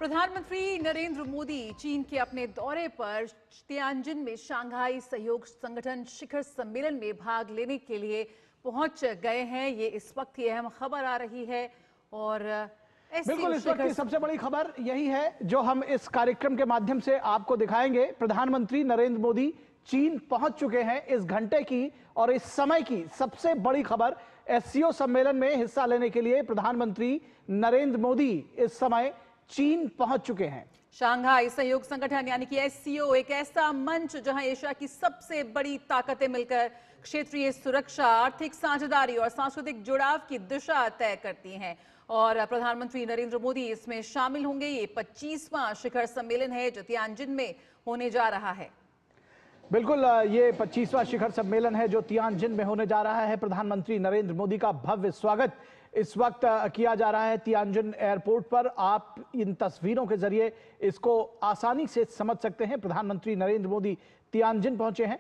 प्रधानमंत्री नरेंद्र मोदी चीन के अपने दौरे पर तियानजिन में शंघाई सहयोग संगठन शिखर सम्मेलन में भाग लेने के लिए पहुंच गए हैं। ये इस वक्त की अहम खबर आ रही है और बिल्कुल इस वक्त की सबसे बड़ी खबर यही है जो हम इस कार्यक्रम के माध्यम से आपको दिखाएंगे। प्रधानमंत्री नरेंद्र मोदी चीन पहुंच चुके हैं। इस घंटे की और इस समय की सबसे बड़ी खबर, एससीओ सम्मेलन में हिस्सा लेने के लिए प्रधानमंत्री नरेंद्र मोदी इस समय चीन पहुंच चुके हैं। शंघाई सहयोग संगठन यानी कि एससीओ एक ऐसा मंच जहां एशिया की सबसे बड़ी ताकतें मिलकर क्षेत्रीय सुरक्षा, आर्थिक साझेदारी और सांस्कृतिक जुड़ाव की दिशा तय करती हैं और प्रधानमंत्री नरेंद्र मोदी इसमें शामिल होंगे। ये 25वां शिखर सम्मेलन है जो तियानजिन में होने जा रहा है। बिल्कुल, ये 25वां शिखर सम्मेलन है जो तियानजिन में होने जा रहा है। प्रधानमंत्री नरेंद्र मोदी का भव्य स्वागत इस वक्त किया जा रहा है तियानजिन एयरपोर्ट पर। आप इन तस्वीरों के जरिए इसको आसानी से समझ सकते हैं। प्रधानमंत्री नरेंद्र मोदी तियानजिन पहुंचे हैं।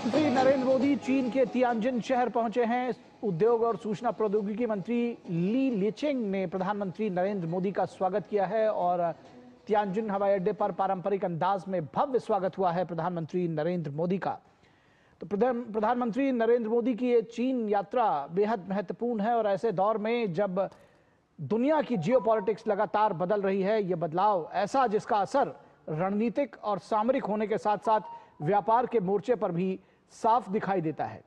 प्रधानमंत्री नरेंद्र मोदी चीन के तियानजिन शहर पहुंचे हैं। उद्योग और सूचना प्रौद्योगिकी मंत्री ली लिचिंग ने प्रधानमंत्री नरेंद्र मोदी का स्वागत किया है और तियानजिन हवाई अड्डे पर पारंपरिक अंदाज में भव्य स्वागत हुआ है प्रधानमंत्री नरेंद्र मोदी का। तो प्रधानमंत्री नरेंद्र मोदी की ये चीन यात्रा बेहद महत्वपूर्ण है और ऐसे दौर में जब दुनिया की जियोपॉलिटिक्स लगातार बदल रही है, ये बदलाव ऐसा जिसका असर रणनीतिक और सामरिक होने के साथ साथ व्यापार के मोर्चे पर भी साफ दिखाई देता है।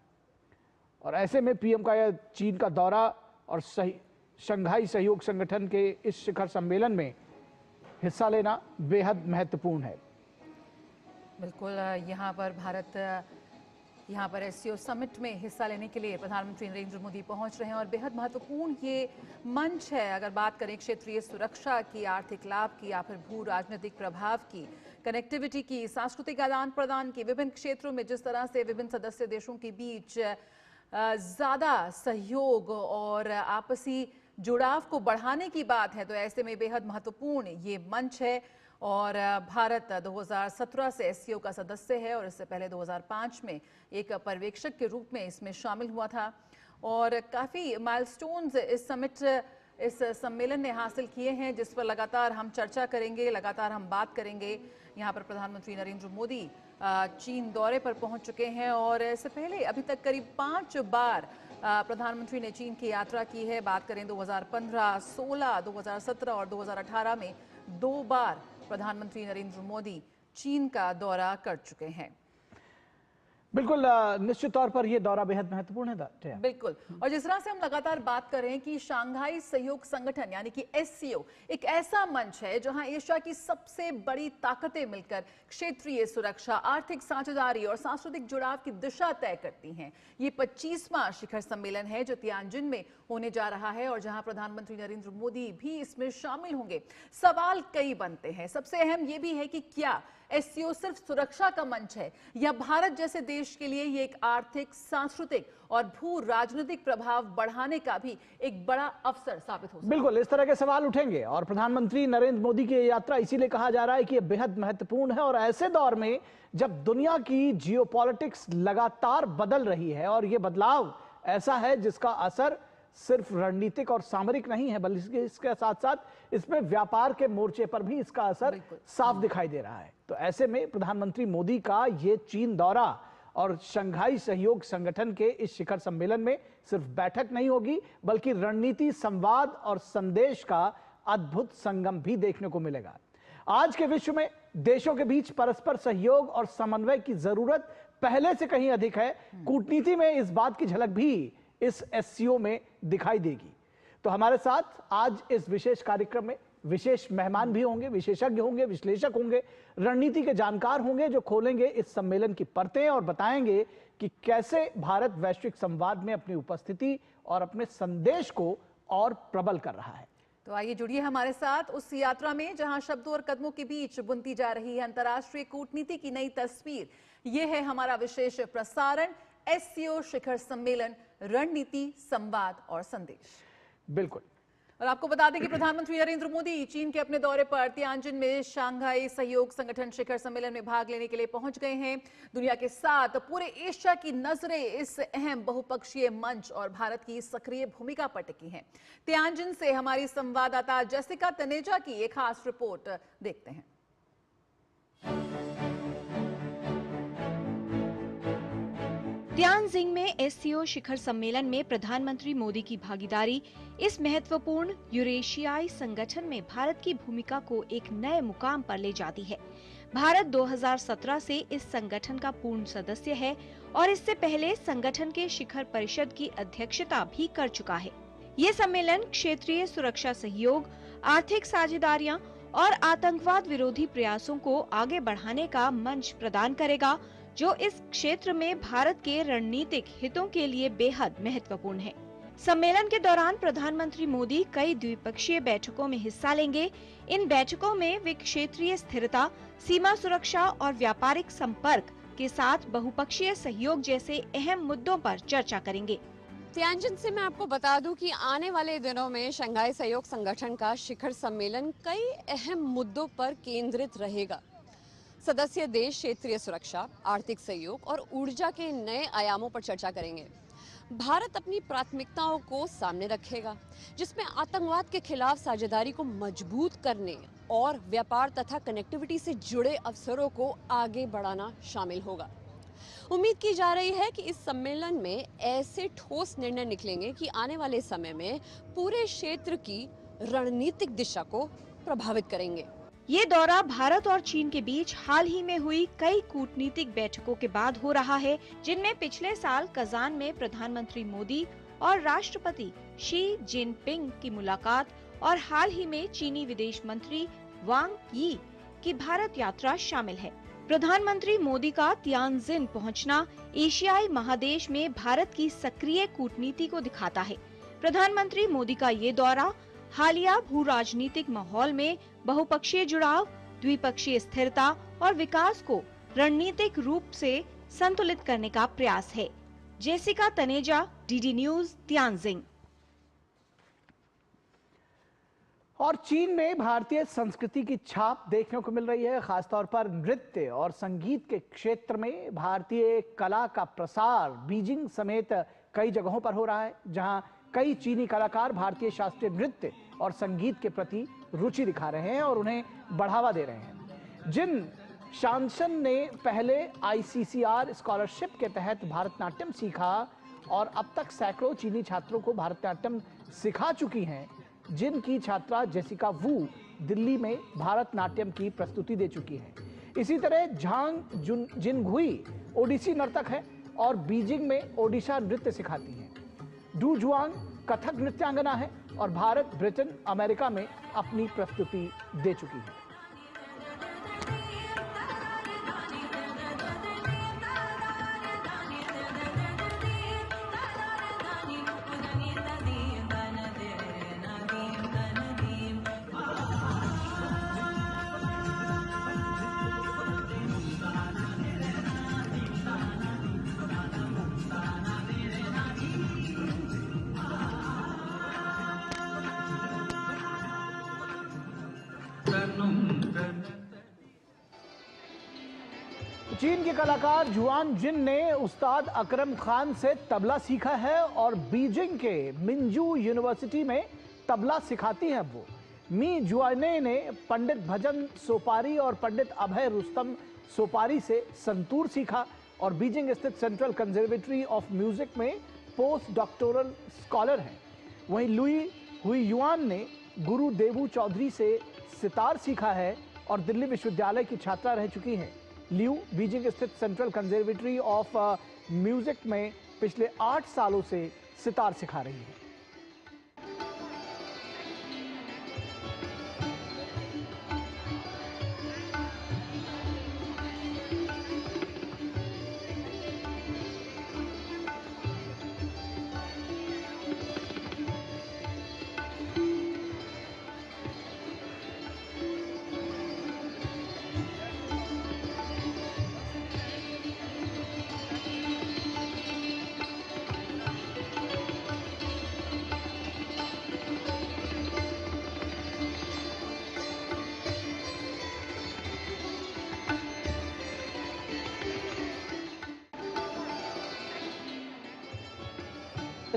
और ऐसे में पीएम का यह चीन का दौरा और शंघाई सहयोग संगठन के इस शिखर सम्मेलन में हिस्सा लेना बेहद महत्वपूर्ण है। बिल्कुल, यहाँ पर एससीओ समिट में हिस्सा लेने के लिए प्रधानमंत्री नरेंद्र मोदी पहुंच रहे हैं और बेहद महत्वपूर्ण ये मंच है। अगर बात करें क्षेत्रीय सुरक्षा की, आर्थिक लाभ की या फिर भू राजनीतिक प्रभाव की, कनेक्टिविटी की, सांस्कृतिक आदान प्रदान की, विभिन्न क्षेत्रों में जिस तरह से विभिन्न सदस्य देशों के बीच ज़्यादा सहयोग और आपसी जुड़ाव को बढ़ाने की बात है, तो ऐसे में बेहद महत्वपूर्ण ये मंच है और भारत 2017 से एससीओ का सदस्य है और इससे पहले 2005 में एक पर्यवेक्षक के रूप में इसमें शामिल हुआ था। और काफ़ी माइलस्टोन्स इस सम्मेलन ने हासिल किए हैं, जिस पर लगातार हम चर्चा करेंगे, लगातार हम बात करेंगे। यहाँ पर प्रधानमंत्री नरेंद्र मोदी चीन दौरे पर पहुंच चुके हैं और इससे पहले अभी तक करीब 5 बार प्रधानमंत्री ने चीन की यात्रा की है। बात करें 2015, 16, 2017 और 2018 में 2 बार प्रधानमंत्री नरेंद्र मोदी चीन का दौरा कर चुके हैं। बिल्कुल, निश्चित तौर पर यह दौरा बेहद महत्वपूर्ण है। बिल्कुल, और जिस तरह से हम लगातार बात कर रहे हैं कि शंघाई सहयोग संगठन यानी कि एससीओ एक ऐसा मंच है जहां एशिया की सबसे बड़ी ताकतें मिलकर क्षेत्रीय सुरक्षा, आर्थिक साझेदारी और सांस्कृतिक जुड़ाव की दिशा तय करती हैं। ये 25वां शिखर सम्मेलन है जो तियानजिन में होने जा रहा है और जहां प्रधानमंत्री नरेंद्र मोदी भी इसमें शामिल होंगे। सवाल कई बनते हैं, सबसे अहम ये भी है कि क्या एससीओ सिर्फ सुरक्षा का मंच है या भारत जैसे देश के लिए ये एक आर्थिक, सांस्कृतिक और भू राजनीतिक प्रभाव बढ़ाने का भी एक बड़ा अवसर साबित हो सकता है। बिल्कुल, इस तरह के सवाल उठेंगे और प्रधानमंत्री नरेंद्र मोदी की यात्रा इसीलिए कहा जा रहा है कि यह बेहद महत्वपूर्ण है और ऐसे दौर में जब दुनिया की जियोपॉलिटिक्स लगातार बदल रही है और यह बदलाव ऐसा है जिसका असर सिर्फ रणनीतिक और सामरिक नहीं है बल्कि इसके साथ साथ इसमें व्यापार के मोर्चे पर भी इसका असर साफ दिखाई दे रहा है। तो ऐसे में प्रधानमंत्री मोदी का ये चीन दौरा और शंघाई सहयोग संगठन के इस शिखर सम्मेलन में सिर्फ बैठक नहीं होगी बल्कि रणनीति, संवाद और संदेश का अद्भुत संगम भी देखने को मिलेगा। आज के विश्व में देशों के बीच परस्पर सहयोग और समन्वय की जरूरत पहले से कहीं अधिक है। कूटनीति में इस बात की झलक भी इस एससीओ में दिखाई देगी। तो हमारे साथ आज इस विशेष कार्यक्रम में विशेष मेहमान भी होंगे, विशेषज्ञ होंगे, विश्लेषक होंगे, रणनीति के जानकार होंगे जो खोलेंगे इस सम्मेलन की परतें और बताएंगे कि कैसे भारत वैश्विक संवाद में अपनी उपस्थिति और अपने संदेश को और प्रबल कर रहा है। तो आइए जुड़िए हमारे साथ उस यात्रा में जहां शब्दों और कदमों के बीच बुनती जा रही है अंतर्राष्ट्रीय कूटनीति की नई तस्वीर। यह है हमारा विशेष प्रसारण, एससीओ शिखर सम्मेलन, रणनीति, संवाद और संदेश। बिल्कुल, और आपको बता दें कि प्रधानमंत्री नरेंद्र मोदी चीन के अपने दौरे पर तियानजिन में शंघाई सहयोग संगठन शिखर सम्मेलन में भाग लेने के लिए पहुंच गए हैं। दुनिया के साथ पूरे एशिया की नजरें इस अहम बहुपक्षीय मंच और भारत की सक्रिय भूमिका पर टिकी हैं। तियानजिन से हमारी संवाददाता जेसिका तनेजा की एक खास रिपोर्ट देखते हैं। तियानजिन में एससीओ शिखर सम्मेलन में प्रधानमंत्री मोदी की भागीदारी इस महत्वपूर्ण यूरेशियाई संगठन में भारत की भूमिका को एक नए मुकाम पर ले जाती है। भारत 2017 से इस संगठन का पूर्ण सदस्य है और इससे पहले संगठन के शिखर परिषद की अध्यक्षता भी कर चुका है। ये सम्मेलन क्षेत्रीय सुरक्षा सहयोग, आर्थिक साझेदारियां और आतंकवाद विरोधी प्रयासों को आगे बढ़ाने का मंच प्रदान करेगा, जो इस क्षेत्र में भारत के रणनीतिक हितों के लिए बेहद महत्वपूर्ण है। सम्मेलन के दौरान प्रधानमंत्री मोदी कई द्विपक्षीय बैठकों में हिस्सा लेंगे। इन बैठकों में वे क्षेत्रीय स्थिरता, सीमा सुरक्षा और व्यापारिक संपर्क के साथ बहुपक्षीय सहयोग जैसे अहम मुद्दों पर चर्चा करेंगे। तियानजिन से मैं आपको बता दूं कि आने वाले दिनों में शंघाई सहयोग संगठन का शिखर सम्मेलन कई अहम मुद्दों पर केंद्रित रहेगा। सदस्य देश क्षेत्रीय सुरक्षा, आर्थिक सहयोग और ऊर्जा के नए आयामों पर चर्चा करेंगे। भारत अपनी प्राथमिकताओं को सामने रखेगा, जिसमें आतंकवाद के खिलाफ साझेदारी को मजबूत करने और व्यापार तथा कनेक्टिविटी से जुड़े अवसरों को आगे बढ़ाना शामिल होगा। उम्मीद की जा रही है कि इस सम्मेलन में ऐसे ठोस निर्णय निकलेंगे कि आने वाले समय में पूरे क्षेत्र की रणनीतिक दिशा को प्रभावित करेंगे। ये दौरा भारत और चीन के बीच हाल ही में हुई कई कूटनीतिक बैठकों के बाद हो रहा है, जिनमें पिछले साल कजान में प्रधानमंत्री मोदी और राष्ट्रपति शी जिनपिंग की मुलाकात और हाल ही में चीनी विदेश मंत्री वांग यी की भारत यात्रा शामिल है। प्रधानमंत्री मोदी का तियानजिन पहुंचना एशियाई महादेश में भारत की सक्रिय कूटनीति को दिखाता है। प्रधानमंत्री मोदी का ये दौरा हालिया भू राजनीतिक माहौल में बहुपक्षीय जुड़ाव, द्विपक्षीय स्थिरता और विकास को रणनीतिक रूप से संतुलित करने का प्रयास है। Jessica Taneja, DD news, Tianjin. और चीन में भारतीय संस्कृति की छाप देखने को मिल रही है। खासतौर पर नृत्य और संगीत के क्षेत्र में भारतीय कला का प्रसार बीजिंग समेत कई जगहों पर हो रहा है, जहां कई चीनी कलाकार भारतीय शास्त्रीय नृत्य और संगीत के प्रति रुचि दिखा रहे हैं और उन्हें बढ़ावा दे रहे हैं। जिन शांसन ने पहले ICCR स्कॉलरशिप के तहत भारतनाट्यम सीखा और अब तक सैकड़ों चीनी छात्रों को भारतनाट्यम सिखा चुकी हैं, जिनकी छात्रा जेसिका वू दिल्ली में भारतनाट्यम की प्रस्तुति दे चुकी है। इसी तरह झांग जिनगुई ओडिसी नर्तक है और बीजिंग में ओडिशा नृत्य सिखाती हैं। डू जुआंग कथक नृत्यांगना है और भारत, ब्रिटेन, अमेरिका में अपनी प्रस्तुति दे चुकी है। चीन के कलाकार जुआन जिन ने उस्ताद अकरम खान से तबला सीखा है और बीजिंग के मिंजू यूनिवर्सिटी में तबला सिखाती हैं वो। मी जुआने ने पंडित भजन सोपारी और पंडित अभय रुस्तम सोपारी से संतूर सीखा और बीजिंग स्थित सेंट्रल कंजर्वेटरी ऑफ म्यूजिक में पोस्ट डॉक्टोरल स्कॉलर हैं। वहीं लुई हुई युआन ने गुरु देवू चौधरी से सितार सीखा है और दिल्ली विश्वविद्यालय की छात्रा रह चुकी हैं। लियू बीजिंग स्थित सेंट्रल कंजर्वेटरी ऑफ म्यूजिक में पिछले 8 सालों से सितार सिखा रही है।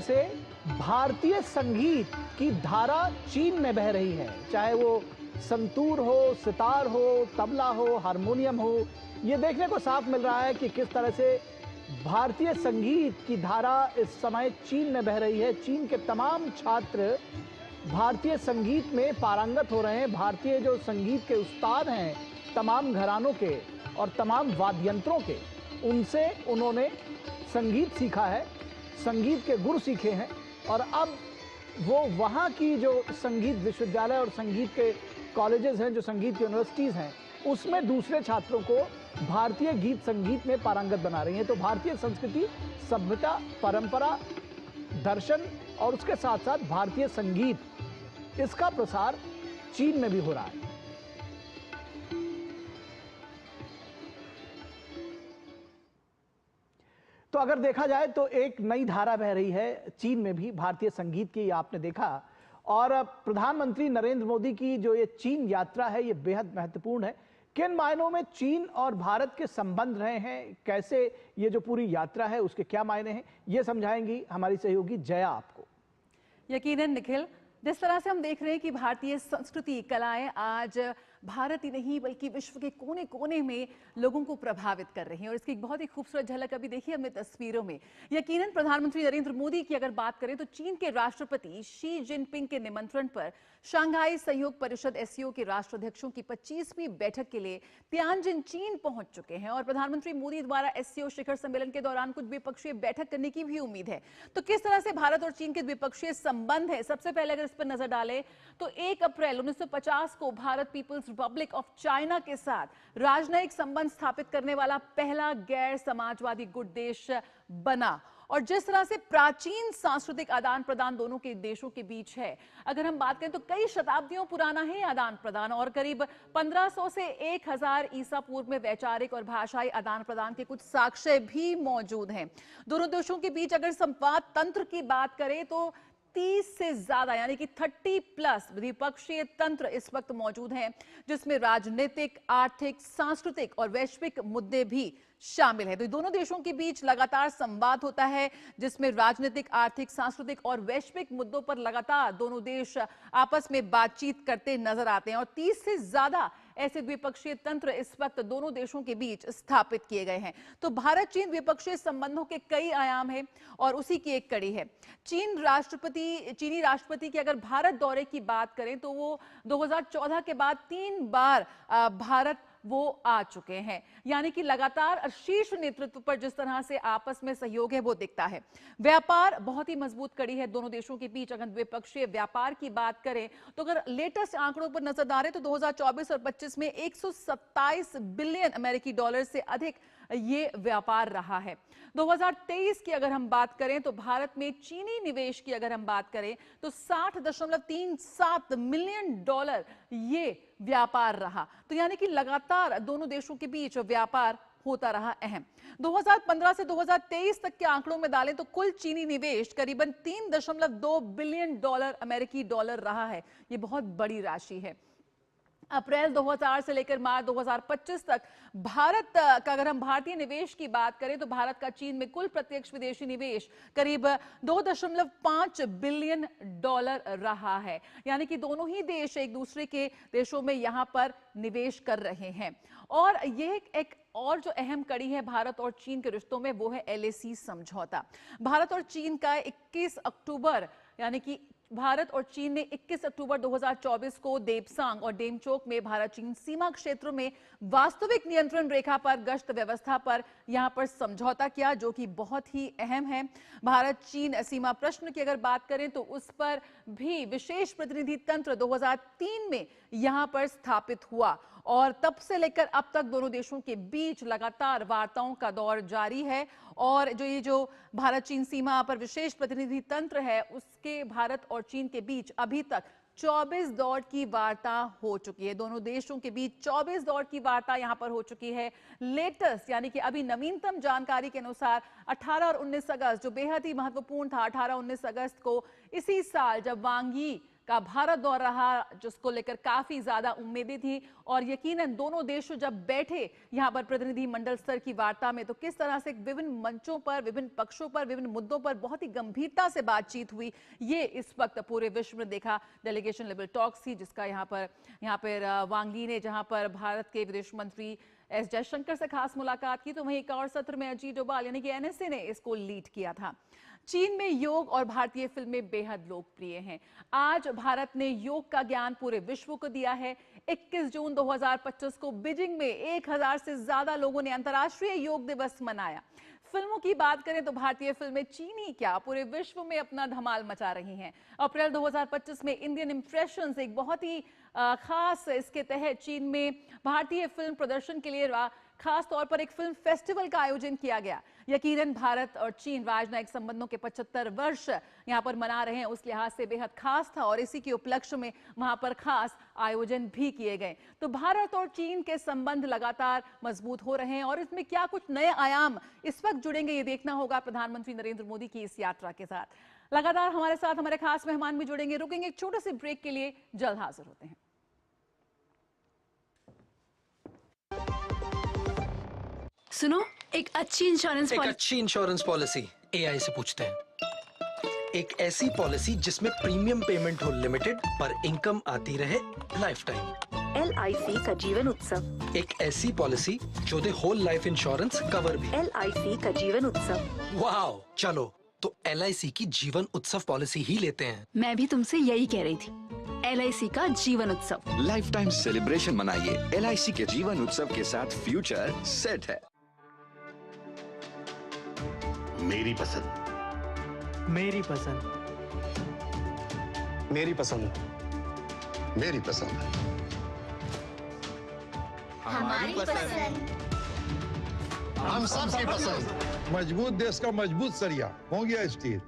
से भारतीय संगीत की धारा चीन में बह रही है, चाहे वो संतूर हो, सितार हो, तबला हो, हारमोनियम हो। ये देखने को साफ मिल रहा है कि किस तरह से भारतीय संगीत की धारा इस समय चीन में बह रही है। चीन के तमाम छात्र भारतीय संगीत में पारंगत हो रहे हैं। भारतीय जो संगीत के उस्ताद हैं, तमाम घरानों के और तमाम वाद्य यंत्रों के, उनसे उन्होंने संगीत सीखा है, संगीत के गुर सीखे हैं और अब वो वहाँ की जो संगीत विश्वविद्यालय और संगीत के कॉलेजेस हैं, जो संगीत की यूनिवर्सिटीज़ हैं, उसमें दूसरे छात्रों को भारतीय गीत संगीत में पारंगत बना रही हैं। तो भारतीय संस्कृति, सभ्यता, परंपरा, दर्शन और उसके साथ साथ भारतीय संगीत, इसका प्रसार चीन में भी हो रहा है। तो अगर देखा जाए तो एक नई धारा बह रही है चीन में भी भारतीय संगीत की, आपने देखा। और प्रधानमंत्री नरेंद्र मोदी की जो ये चीन यात्रा है, ये बेहद महत्वपूर्ण है। किन मायनों में चीन और भारत के संबंध रहे हैं, कैसे ये जो पूरी यात्रा है उसके क्या मायने हैं, ये समझाएंगी हमारी सहयोगी जया आपको। यकीनन निखिल, जिस तरह से हम देख रहे हैं कि भारतीय संस्कृति, कलाएं आज भारत ही नहीं बल्कि विश्व के कोने कोने में लोगों को प्रभावित कर रही हैं और इसकी एक बहुत ही खूबसूरत झलक अभी देखी हमने तस्वीरों में। यकीनन प्रधानमंत्री नरेंद्र मोदी की अगर बात करें तो चीन के राष्ट्रपति शी जिनपिंग के निमंत्रण पर शंघाई सहयोग परिषद SCO के राष्ट्राध्यक्षों की 25वीं बैठक के लिए तियानजिन चीन पहुंच चुके हैं और प्रधानमंत्री मोदी द्वारा SCO शिखर सम्मेलन के दौरान कुछ द्विपक्षीय बैठक करने की भी उम्मीद है। तो किस तरह से भारत और चीन के द्विपक्षीय संबंध है, सबसे पहले अगर इस पर नजर डालें तो 1 अप्रैल 1950 को Bharat People's Republic of China के साथ राजनयिक संबंध स्थापित करने वाला पहला गैर समाजवादी गुट देश बना। और जिस तरह से प्राचीन सांस्कृतिक आदान प्रदान दोनों के देशों के बीच है, अगर हम बात करें तो कई शताब्दियों पुराना है आदान प्रदान और करीब 1500 से 1000 ईसा पूर्व में वैचारिक और भाषाई आदान प्रदान के कुछ साक्ष्य भी मौजूद हैं। दोनों देशों के बीच अगर संवाद तंत्र की बात करें तो 30 से ज्यादा यानी कि 30+ द्विपक्षीय तंत्र इस वक्त मौजूद हैं, जिसमें राजनीतिक, आर्थिक, सांस्कृतिक और वैश्विक मुद्दे भी शामिल है। तो दोनों देशों के बीच लगातार संवाद होता है, जिसमें राजनीतिक, आर्थिक, सांस्कृतिक और वैश्विक मुद्दों पर लगातार दोनों देश आपस में बातचीत करते नजर आते हैं और 30 से ज्यादा ऐसे द्विपक्षीय तंत्र इस वक्त दोनों देशों के बीच स्थापित किए गए हैं। तो भारत चीन द्विपक्षीय संबंधों के कई आयाम हैं और उसी की एक कड़ी है। चीनी राष्ट्रपति के अगर भारत दौरे की बात करें तो वो 2014 के बाद 3 बार भारत वो आ चुके हैं, यानी कि लगातार शीर्ष नेतृत्व पर जिस तरह से आपस में सहयोग है वो दिखता है। व्यापार बहुत ही मजबूत कड़ी है दोनों देशों के बीच। अगर द्विपक्षीय व्यापार की बात करें तो अगर लेटेस्ट आंकड़ों पर नजर डालें तो 2024 और 25 में 127 बिलियन अमेरिकी डॉलर से अधिक ये व्यापार रहा है। 2023 की अगर हम बात करें तो भारत में चीनी निवेश की अगर हम बात करें तो 60.37 मिलियन डॉलर ये व्यापार रहा। तो यानी कि लगातार दोनों देशों के बीच व्यापार होता रहा अहम। 2015 से 2023 तक के आंकड़ों में डालें तो कुल चीनी निवेश करीबन 3.2 बिलियन डॉलर अमेरिकी डॉलर रहा है। ये बहुत बड़ी राशि है। अप्रैल 2000 से लेकर मार्च 2025 तक भारत का अगर हम भारतीय निवेश की बात करें तो भारत का चीन में कुल प्रत्यक्ष विदेशी निवेश करीब 2.5 बिलियन डॉलर रहा है। यानी कि दोनों ही देश एक दूसरे के देशों में यहां पर निवेश कर रहे हैं। और ये एक और जो अहम कड़ी है भारत और चीन के रिश्तों में वो है LAC समझौता। भारत और चीन का 21 अक्टूबर यानी कि भारत और चीन ने 21 अक्टूबर 2024 को देपसांग और डेमचोक में भारत चीन सीमा क्षेत्रों में वास्तविक नियंत्रण रेखा पर गश्त व्यवस्था पर यहां पर समझौता किया, जो कि बहुत ही अहम है। भारत चीन सीमा प्रश्न की अगर बात करें तो उस पर भी विशेष प्रतिनिधि तंत्र 2003 में यहां पर स्थापित हुआ और तब से लेकर अब तक दोनों देशों के बीच लगातार वार्ताओं का दौर जारी है। और जो भारत चीन सीमा पर विशेष प्रतिनिधि तंत्र है उसके भारत और चीन के बीच अभी तक 24 दौर की वार्ता हो चुकी है। दोनों देशों के बीच 24 दौर की वार्ता यहां पर हो चुकी है। लेटेस्ट यानी कि अभी नवीनतम जानकारी के अनुसार 18 और 19 अगस्त जो बेहद ही महत्वपूर्ण था, 18-19 अगस्त को इसी साल जब वांग यी का भारत दौरा रहा, जिसको लेकर काफी ज्यादा उम्मीदें थी और यकीनन दोनों देश जब बैठे यहां पर प्रतिनिधि मंडल स्तर की वार्ता में तो किस तरह से विभिन्न मंचों पर, विभिन्न पक्षों पर, विभिन्न मुद्दों पर बहुत ही गंभीरता से बातचीत हुई, ये इस वक्त पूरे विश्व में देखा। डेलीगेशन लेवल टॉक्स थी जिसका यहाँ पर वांग यी ने जहां पर भारत के विदेश मंत्री एस जयशंकर से खास मुलाकात की, तो वहीं एक और सत्र में अजीत डोभाल यानी कि NSA ने इसको लीड किया था। चीन में योग और भारतीय फिल्में बेहद लोकप्रिय हैं। आज भारत ने योग का ज्ञान पूरे विश्व को दिया है। 21 जून 2025 को बीजिंग में 1000 से ज्यादा लोगों ने अंतर्राष्ट्रीय योग दिवस मनाया। फिल्मों की बात करें तो भारतीय फिल्में चीनी क्या पूरे विश्व में अपना धमाल मचा रही हैं। अप्रैल 2025 में इंडियन इंप्रेशंस एक बहुत ही खास इसके तहत चीन में भारतीय फिल्म प्रदर्शन के लिए खास तौर पर एक फिल्म फेस्टिवल का आयोजन किया गया। यकीनन भारत और चीन राजनयिक संबंधों के 75 वर्ष यहां पर मना रहे हैं, उस लिहाज से बेहद खास था और इसी के उपलक्ष्य में वहां पर खास आयोजन भी किए गए। तो भारत और चीन के संबंध लगातार मजबूत हो रहे हैं और इसमें क्या कुछ नए आयाम इस वक्त जुड़ेंगे ये देखना होगा प्रधानमंत्री नरेंद्र मोदी की इस यात्रा के साथ। लगातार हमारे साथ हमारे खास मेहमान भी जुड़ेंगे। रुकेंगे एक छोटे से ब्रेक के लिए, जल्द हाजिर होते हैं। सुनो, एक अच्छी इंश्योरेंस पॉलिसी AI से पूछते हैं। एक ऐसी पॉलिसी जिसमें प्रीमियम पेमेंट हो लिमिटेड पर इनकम आती रहे लाइफ टाइम। LIC का जीवन उत्सव। एक ऐसी पॉलिसी जो दे होल लाइफ इंश्योरेंस कवर भी। LIC का जीवन उत्सव। वाओ, चलो तो LIC की जीवन उत्सव पॉलिसी ही लेते हैं। मैं भी तुमसे यही कह रही थी, LIC का जीवन उत्सव। लाइफ टाइम सेलिब्रेशन मनाइए LIC के जीवन उत्सव के साथ, फ्यूचर सेट है। मेरी पसंद, मेरी पसंद, मेरी पसंद, मेरी पसंद, हमारी पसंद, हम सबकी पसंद। मजबूत देश का मजबूत सरिया हो गया स्टील।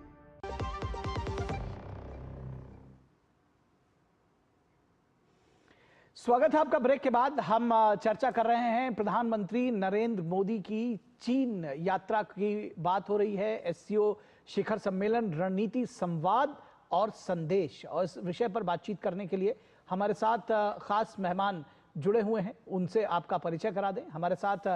स्वागत है आपका। ब्रेक के बाद हम चर्चा कर रहे हैं प्रधानमंत्री नरेंद्र मोदी की चीन यात्रा की। बात हो रही है SCO शिखर सम्मेलन, रणनीति संवाद और संदेश, और इस विषय पर बातचीत करने के लिए हमारे साथ खास मेहमान जुड़े हुए हैं, उनसे आपका परिचय करा दें। हमारे साथ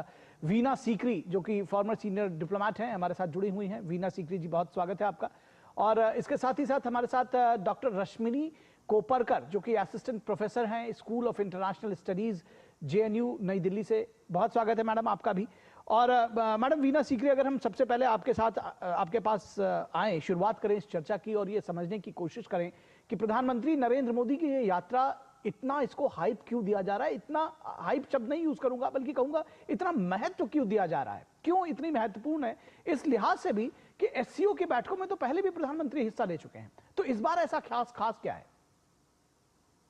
वीना सीकरी जो कि फॉर्मर सीनियर डिप्लोमेट हैं, हमारे साथ जुड़ी हुई हैं। वीना सीकरी जी, बहुत स्वागत है आपका। और इसके साथ ही साथ हमारे साथ डॉक्टर रश्मिनी कोपरकर जो कि असिस्टेंट प्रोफेसर हैं school of international studies JNU नई दिल्ली से। बहुत स्वागत है मैडम आपका भी। और मैडम वीना सीकरी, अगर हम सबसे पहले आपके साथ आपके पास आए, शुरुआत करें इस चर्चा की और ये समझने की कोशिश करें कि प्रधानमंत्री नरेंद्र मोदी की ये यात्रा, इतना इसको हाइप क्यों दिया जा रहा है? इतना हाइप शब्द नहीं यूज करूंगा, बल्कि कहूंगा इतना महत्व क्यों दिया जा रहा है? क्यों इतनी महत्वपूर्ण है? इस लिहाज से भी कि SCO की बैठकों में तो पहले भी प्रधानमंत्री हिस्सा ले चुके हैं, तो इस बार ऐसा खास क्या है?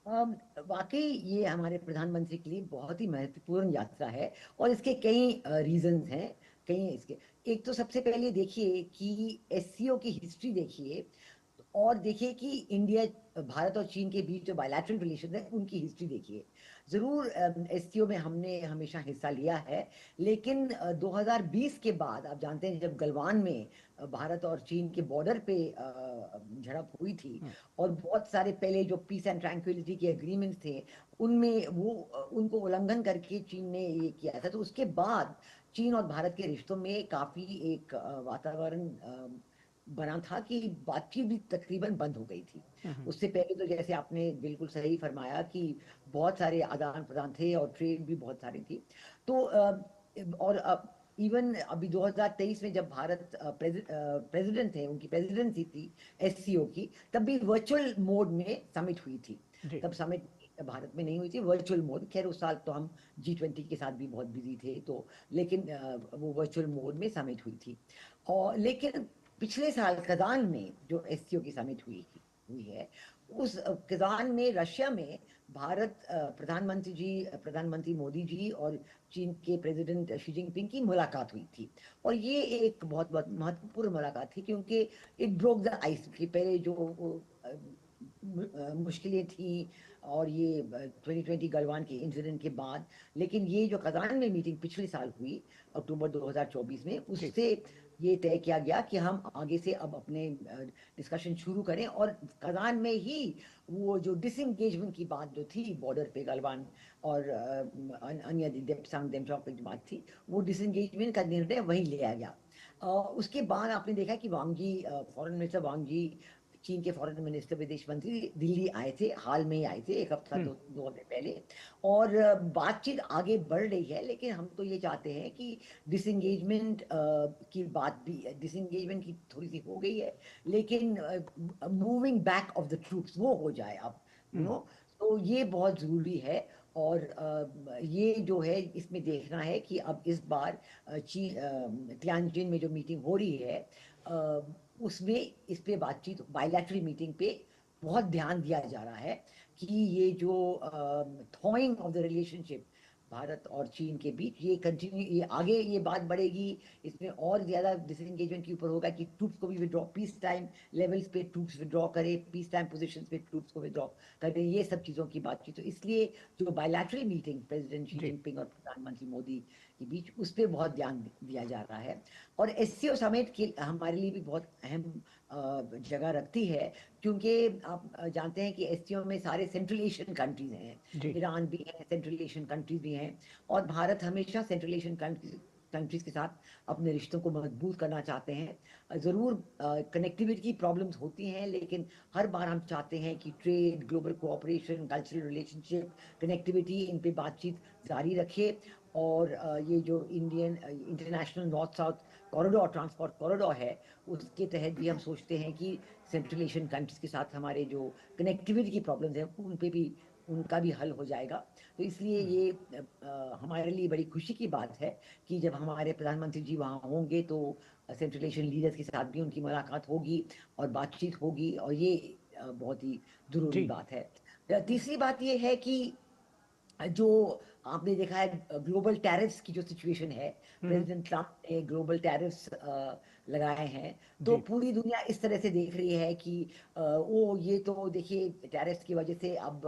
वाकई ये हमारे प्रधानमंत्री के लिए बहुत ही महत्वपूर्ण यात्रा है और इसके कई रीजंस हैं। कई इसके, एक तो सबसे पहले देखिए कि SCO की हिस्ट्री देखिए और देखिए कि इंडिया, भारत और चीन के बीच जो बायलैटरल रिलेशन है उनकी हिस्ट्री देखिए। जरूर SCO में हमने हमेशा हिस्सा लिया है, लेकिन 2020 के बाद आप जानते हैं जब गलवान में भारत और चीन के बॉर्डर पे झड़प हुई थी और बहुत सारे पहले जो पीस एंड ट्रैंक्विलिटी के एग्रीमेंट्स थे उनमें उनको उल्लंघन करके चीन ने ये किया था, तो उसके बाद चीन और भारत के रिश्तों में काफी एक वातावरण बना था कि बातचीत भी तकरीबन बंद हो गई थी। उससे पहले तो जैसे आपने बिल्कुल सही फरमाया कि बहुत सारे आदान प्रदान थे और ट्रेड भी बहुत सारी थी। तो और इवन अभी 2023 में जब भारत प्रेसिडेंट थे, उनकी प्रेसिडेंसी थी SCO की, तब भी वर्चुअल मोड में समिट हुई थी। तब समिट भारत में नहीं हुई थी, वर्चुअल मोड। खैर उस साल तो हम G20 के साथ भी बहुत बिजी थे, तो लेकिन वो वर्चुअल मोड में समिट हुई थी। और लेकिन पिछले साल कजान में जो SCO की समिट हुई है, उस कजान में रशिया में भारत प्रधानमंत्री मोदी जी और चीन के प्रेसिडेंट शी जिनपिंग की मुलाकात हुई थी। और ये एक बहुत बहुत महत्वपूर्ण मुलाकात थी क्योंकि इट ब्रोक द आइस कि पहले जो मुश्किलें थी और ये 2020 गलवान के इंसिडेंट के बाद, लेकिन ये जो कजान में मीटिंग पिछले साल हुई अक्टूबर 2024 में, उससे ये तय किया गया कि हम आगे से अब अपने डिस्कशन शुरू करें। और कजान में ही वो जो डिसएंगेजमेंट की बात जो थी बॉर्डर पे गलवान और अन्य देमचौक की बात थी, वो डिसएंगेजमेंट का निर्णय वहीं लिया गया। उसके बाद आपने देखा कि फॉरेन मिनिस्टर वांग जी, चीन के फॉरेन मिनिस्टर विदेश मंत्री दिल्ली आए थे, हाल में ही आए थे, एक हफ्ता दो हफ्ते पहले, और बातचीत आगे बढ़ रही है। लेकिन हम तो ये चाहते हैं कि डिसएंगेजमेंट की बात भी, डिसएंगेजमेंट की थोड़ी सी हो गई है, लेकिन moving back of the troops वो हो जाए अब, तो ये बहुत जरूरी है। और ये जो है इसमें देखना है कि अब इस बार तियानजिन में जो मीटिंग हो रही है उसमें इस पे बातचीत, बायलैटरल मीटिंग पे बहुत ध्यान दिया जा रहा है कि ये जो थॉइंग ऑफ द रिलेशनशिप भारत और चीन के बीच ये कंटिन्यू, ये आगे ये बात बढ़ेगी, इसमें और ज्यादा डिसएंगेजमेंट के ऊपर होगा कि ट्रूप्स को भी विड्रॉ, पीस टाइम लेवल्स पे ट्रूप्स विड्रॉ करे, पीस टाइम पोजीशंस पे ट्रूप्स को विड्रॉ करे, ये सब चीजों की बातचीत। तो इसलिए जो bilateral meeting president Xi Jinping और प्रधानमंत्री मोदी के बीच, उस पर बहुत ध्यान दिया जा रहा है। और SCO समिट के हमारे लिए भी बहुत अहम जगह रखती है क्योंकि आप जानते हैं कि SCO में सारे सेंट्रल एशियन कंट्रीज हैं, ईरान भी है, सेंट्रल एशियन कंट्रीज भी हैं, और भारत हमेशा सेंट्रल एशियन कंट्रीज के साथ अपने रिश्तों को मजबूत करना चाहते हैं। जरूर कनेक्टिविटी की प्रॉब्लम्स होती हैं, लेकिन हर बार हम चाहते हैं कि trade, global cooperation, cultural relationship, connectivity, इन पे बातचीत जारी रखे। और ये जो international north south corridor, transport corridor है, उसके तहत भी हम सोचते हैं कि सेंट्रल एशियन कंट्रीज के साथ हमारे जो कनेक्टिविटी की प्रॉब्लम्स हैं उन पे भी, उनका भी हल हो जाएगा। तो इसलिए ये हमारे लिए बड़ी खुशी की बात है कि जब हमारे प्रधानमंत्री जी वहाँ होंगे तो सेंट्रल एशियन लीडर्स के साथ भी उनकी मुलाकात होगी और बातचीत होगी, और ये बहुत ही जरूरी बात है। तीसरी बात ये है कि जो आपने देखा है ग्लोबल टैरिफ्स की जो सिचुएशन है, प्रेसिडेंट ट्रम्प ने ग्लोबल टैरिफ्स लगाए हैं, तो पूरी दुनिया इस तरह से देख रही है कि ये तो देखिए टैरिफ्स की वजह से अब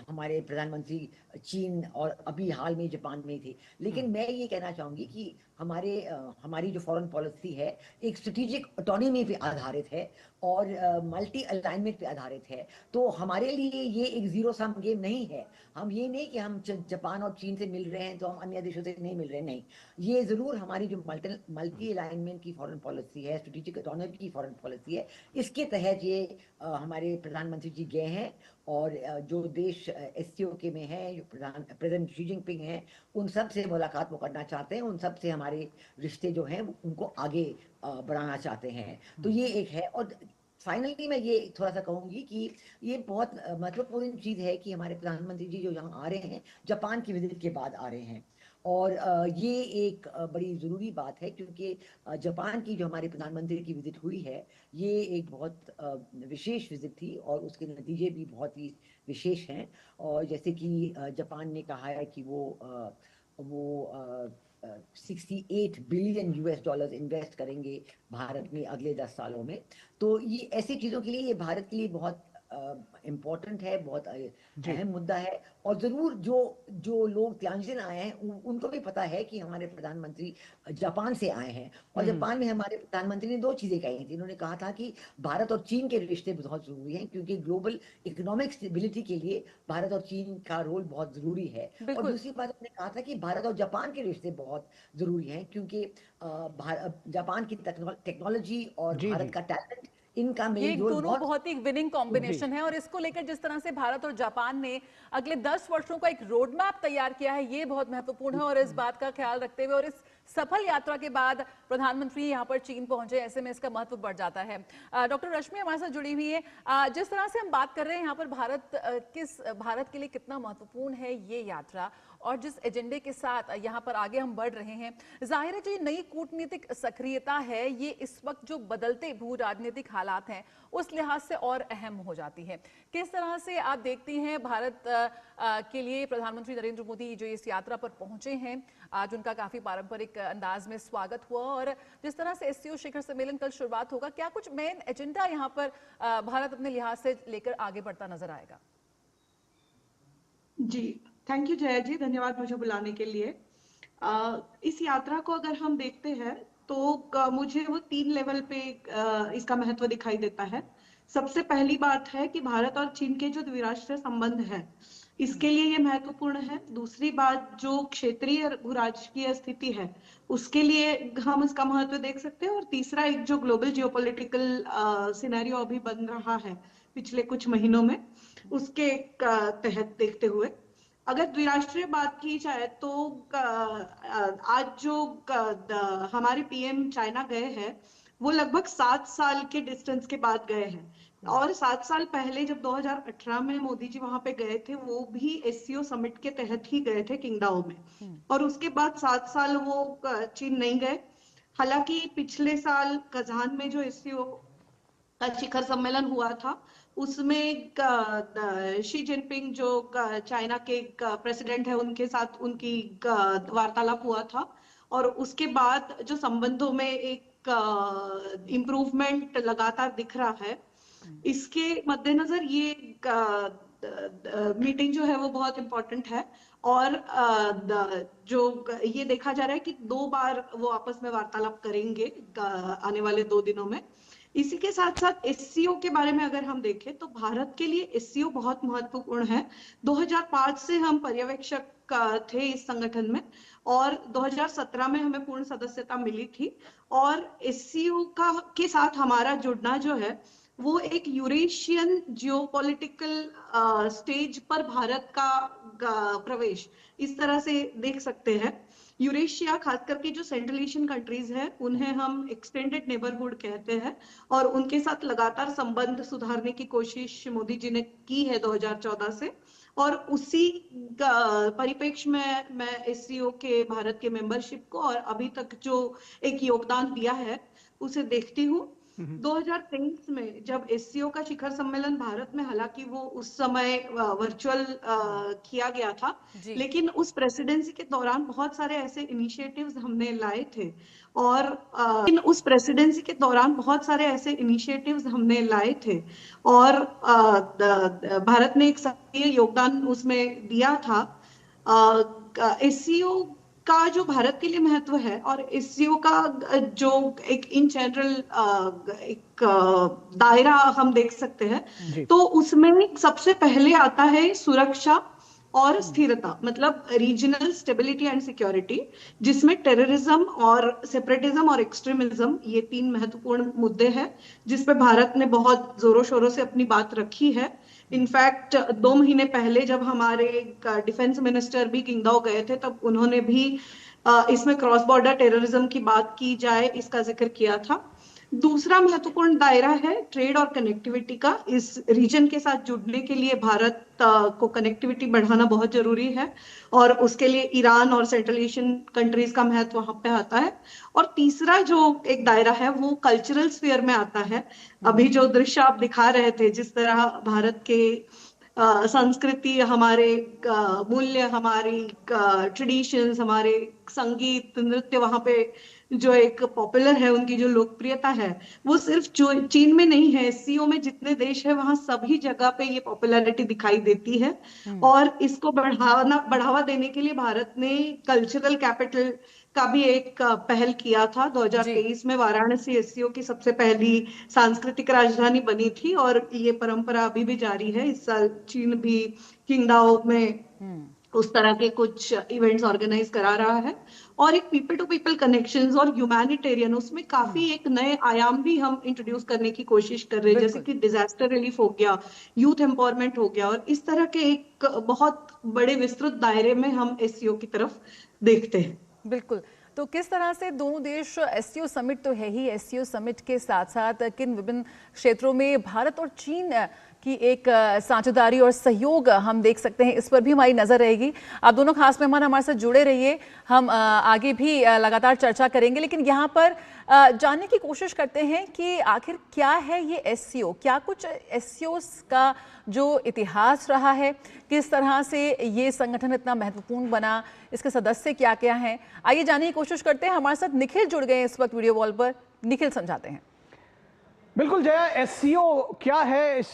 हमारे प्रधानमंत्री चीन और अभी हाल में जापान में थे। लेकिन मैं ये कहना चाहूंगी कि हमारी जो फॉरेन पॉलिसी है एक स्ट्रेटेजिक ऑटोनॉमी पे आधारित है और मल्टी अलाइनमेंट पे आधारित है। तो हमारे लिए ये एक जीरो सम गेम नहीं है। हम ये नहीं कि हम जापान और चीन से मिल रहे हैं तो हम अन्य देशों से नहीं मिल रहे हैं, नहीं। ये जरूर हमारी जो मल्टी अलाइनमेंट की फॉरेन पॉलिसी है, स्ट्रेटेजिक ऑटोनॉमी की फॉरेन पॉलिसी है, इसके तहत ये हमारे प्रधानमंत्री जी गए हैं और जो देश एससीओ के में है, जो प्रेसिडेंट शी जिनपिंग हैं, उन सब से मुलाकात वो करना चाहते हैं, उन सब से हमारे रिश्ते जो हैं उनको आगे बढ़ाना चाहते हैं। तो ये एक है। और फाइनली मैं ये थोड़ा सा कहूंगी कि ये बहुत महत्वपूर्ण चीज है कि हमारे प्रधानमंत्री जी जो यहाँ आ रहे हैं जापान की विजिट के बाद आ रहे हैं। और ये एक बड़ी ज़रूरी बात है क्योंकि जापान की जो हमारे प्रधानमंत्री की विजिट हुई है ये एक बहुत विशेष विजिट थी और उसके नतीजे भी बहुत ही विशेष हैं। और जैसे कि जापान ने कहा है कि वो 68 बिलियन US डॉलर इन्वेस्ट करेंगे भारत में अगले 10 सालों में। तो ये ऐसी चीज़ों के लिए ये भारत के लिए बहुत इम्पोर्टेंट है, बहुत अहम मुद्दा है। और जरूर जो लोग तियानजिन आए हैं उनको भी पता है कि हमारे प्रधानमंत्री जापान से आए हैं। और जापान में हमारे प्रधानमंत्री ने 2 चीजें कही थी। इन्होंने कहा था कि भारत और चीन के रिश्ते बहुत जरूरी हैं क्योंकि ग्लोबल इकोनॉमिक स्टेबिलिटी के लिए भारत और चीन का रोल बहुत जरूरी है। और दूसरी बात उन्होंने कहा था कि भारत और जापान के रिश्ते बहुत जरूरी हैं क्योंकि जापान की टेक्नोलॉजी और भारत का टैलेंट, इनका ये दोनों बहुत ही विनिंग कॉम्बिनेशन है। और इसको लेकर जिस तरह से भारत और जापान ने अगले 10 वर्षों का एक रोड मैप तैयार किया है ये बहुत महत्वपूर्ण है। और इस बात का ख्याल रखते हुए और इस सफल यात्रा के बाद प्रधानमंत्री यहाँ पर चीन पहुंचे, ऐसे में इसका महत्व बढ़ जाता है। डॉक्टर रश्मि हमारे साथ जुड़ी हुई है। जिस तरह से हम बात कर रहे हैं यहाँ पर भारत के लिए कितना महत्वपूर्ण है ये यात्रा और जिस एजेंडे के साथ यहाँ पर आगे हम बढ़ रहे हैं, जाहिर है जो ये नई कूटनीतिक सक्रियता है ये इस वक्त जो बदलते भू राजनीतिक हालात हैं उस लिहाज से और अहम हो जाती है। किस तरह से आप देखती हैं भारत के लिए प्रधानमंत्री नरेंद्र मोदी जो इस यात्रा पर पहुंचे हैं, आज उनका काफी पारंपरिक अंदाज में स्वागत हुआ और जिस तरह से एससीओ शिखर सम्मेलन कल शुरुआत होगा, क्या कुछ मेन एजेंडा यहाँ पर भारत अपने लिहाज से लेकर आगे बढ़ता नजर आएगा? जी, थैंक यू जया जी, धन्यवाद मुझे बुलाने के लिए। इस यात्रा को अगर हम देखते हैं तो मुझे वो 3 लेवल पे इसका महत्व दिखाई देता है। सबसे पहली बात है कि भारत और चीन के जो द्विराष्ट्रीय संबंध है इसके लिए ये महत्वपूर्ण है। दूसरी बात जो क्षेत्रीय भूराजकीय स्थिति है उसके लिए हम इसका महत्व देख सकते हैं। और तीसरा एक जो ग्लोबल जियोपॉलिटिकल सिनेरियो अभी बन रहा है पिछले कुछ महीनों में उसके तहत देखते हुए अगर द्विराष्ट्रीय बात की जाए तो आज जो हमारे पीएम चाइना गए हैं वो लगभग 7 साल के डिस्टेंस के बाद गए हैं। और 7 साल पहले जब 2018 में मोदी जी वहां पे गए थे वो भी एससीओ समिट के तहत ही गए थे किंगडाओ में। और उसके बाद 7 साल वो चीन नहीं गए। हालांकि पिछले साल कजान में जो एससीओ का शिखर सम्मेलन हुआ था उसमें शी जिनपिंग जो चाइना के प्रेसिडेंट है उनके साथ उनकी वार्तालाप हुआ था। और उसके बाद जो संबंधों में एक इम्प्रूवमेंट लगातार दिख रहा है, इसके मद्देनजर ये मीटिंग जो है वो बहुत इम्पोर्टेंट है। और जो ये देखा जा रहा है कि 2 बार वो आपस में वार्तालाप करेंगे आने वाले 2 दिनों में। इसी के साथ साथ एससीओ के बारे में अगर हम देखें तो भारत के लिए एससीओ बहुत महत्वपूर्ण है। 2005 से हम पर्यवेक्षक थे इस संगठन में और 2017 में हमें पूर्ण सदस्यता मिली थी। और एससीओ के साथ हमारा जुड़ना जो है वो एक यूरेशियन जियोपॉलिटिकल स्टेज पर भारत का प्रवेश इस तरह से देख सकते हैं। यूरेशिया खास करके जो सेंट्रल एशियन कंट्रीज हैं उन्हें हम एक्सटेंडेड नेबरहुड कहते हैं और उनके साथ लगातार संबंध सुधारने की कोशिश मोदी जी ने की है 2014 से। और उसी परिप्रेक्ष्य में मैं एससीओ के भारत के मेंबरशिप को और अभी तक जो एक योगदान दिया है उसे देखती हूँ। 2023 में जब एससीओ का शिखर सम्मेलन भारत में, हालांकि वो उस समय वर्चुअल किया गया था, लेकिन उस प्रेसिडेंसी के दौरान बहुत सारे ऐसे इनिशिएटिव्स हमने लाए थे और भारत ने एक सक्रिय योगदान उसमें दिया था। एससीओ का जो भारत के लिए महत्व है और एससीओ का जो एक इन जनरल एक दायरा हम देख सकते हैं, तो उसमें सबसे पहले आता है सुरक्षा और स्थिरता, मतलब रीजनल स्टेबिलिटी एंड सिक्योरिटी, जिसमें टेररिज्म और सेपरेटिज्म और एक्सट्रीमिज्म, ये 3 महत्वपूर्ण मुद्दे हैं जिस पे भारत ने बहुत जोरों शोरों से अपनी बात रखी है। इनफैक्ट 2 महीने पहले जब हमारे डिफेंस मिनिस्टर भी किंगदाओ गए थे, तब उन्होंने भी इसमें क्रॉस बॉर्डर टेररिज्म की बात की जाए इसका जिक्र किया था। दूसरा महत्वपूर्ण दायरा है ट्रेड और कनेक्टिविटी का। इस रीजन के साथ जुड़ने के लिए भारत को कनेक्टिविटी बढ़ाना बहुत जरूरी है और उसके लिए ईरान और सेंट्रल एशियन कंट्रीज का महत्व वहां पे आता है। और तीसरा जो एक दायरा है वो कल्चरल स्फीयर में आता है। अभी जो दृश्य आप दिखा रहे थे, जिस तरह भारत के संस्कृति, हमारे मूल्य, हमारी ट्रेडिशंस, हमारे संगीत, नृत्य वहां पे जो एक पॉपुलर है, उनकी जो लोकप्रियता है, वो सिर्फ चीन में नहीं है, एससीओ में जितने देश है वहां सभी जगह पे ये पॉपुलैरिटी दिखाई देती है। और इसको बढ़ावा देने के लिए भारत ने कल्चरल कैपिटल का भी एक पहल किया था। 2023 में वाराणसी एससीओ की सबसे पहली सांस्कृतिक राजधानी बनी थी और ये परंपरा अभी भी जारी है। इस साल चीन भी किंगदाओ में उस तरह के कुछ इवेंट्स ऑर्गेनाइज करा रहा है। और एक पीपल टू पीपल कनेक्शंस और ह्यूमैनिटेरियन, उसमें काफी एक नए आयाम भी हम इंट्रोड्यूस करने की कोशिश कर रहे हैं, जैसे कि डिजास्टर रिलीफ हो गया, यूथ एम्पावरमेंट हो गया, और इस तरह के एक बहुत बड़े विस्तृत दायरे में हम एससीओ की तरफ देखते हैं। बिल्कुल। तो किस तरह से दोनों देश, एससीओ समिट तो है ही, एससीओ समिट के साथ साथ किन विभिन्न क्षेत्रों में भारत और चीन की एक साझेदारी और सहयोग हम देख सकते हैं, इस पर भी हमारी नजर रहेगी। आप दोनों खास मेहमान हमारे साथ जुड़े रहिए, हम आगे भी लगातार चर्चा करेंगे। लेकिन यहाँ पर जानने की कोशिश करते हैं कि आखिर क्या है ये एससीओ, क्या कुछ एससीओ का जो इतिहास रहा है, किस तरह से ये संगठन इतना महत्वपूर्ण बना, इसके सदस्य क्या क्या हैं, आइए जानने की कोशिश करते हैं। हमारे साथ निखिल जुड़ गए हैं इस वक्त वीडियो कॉल पर। निखिल समझाते हैं। बिल्कुल जया, एससीओ क्या है, इस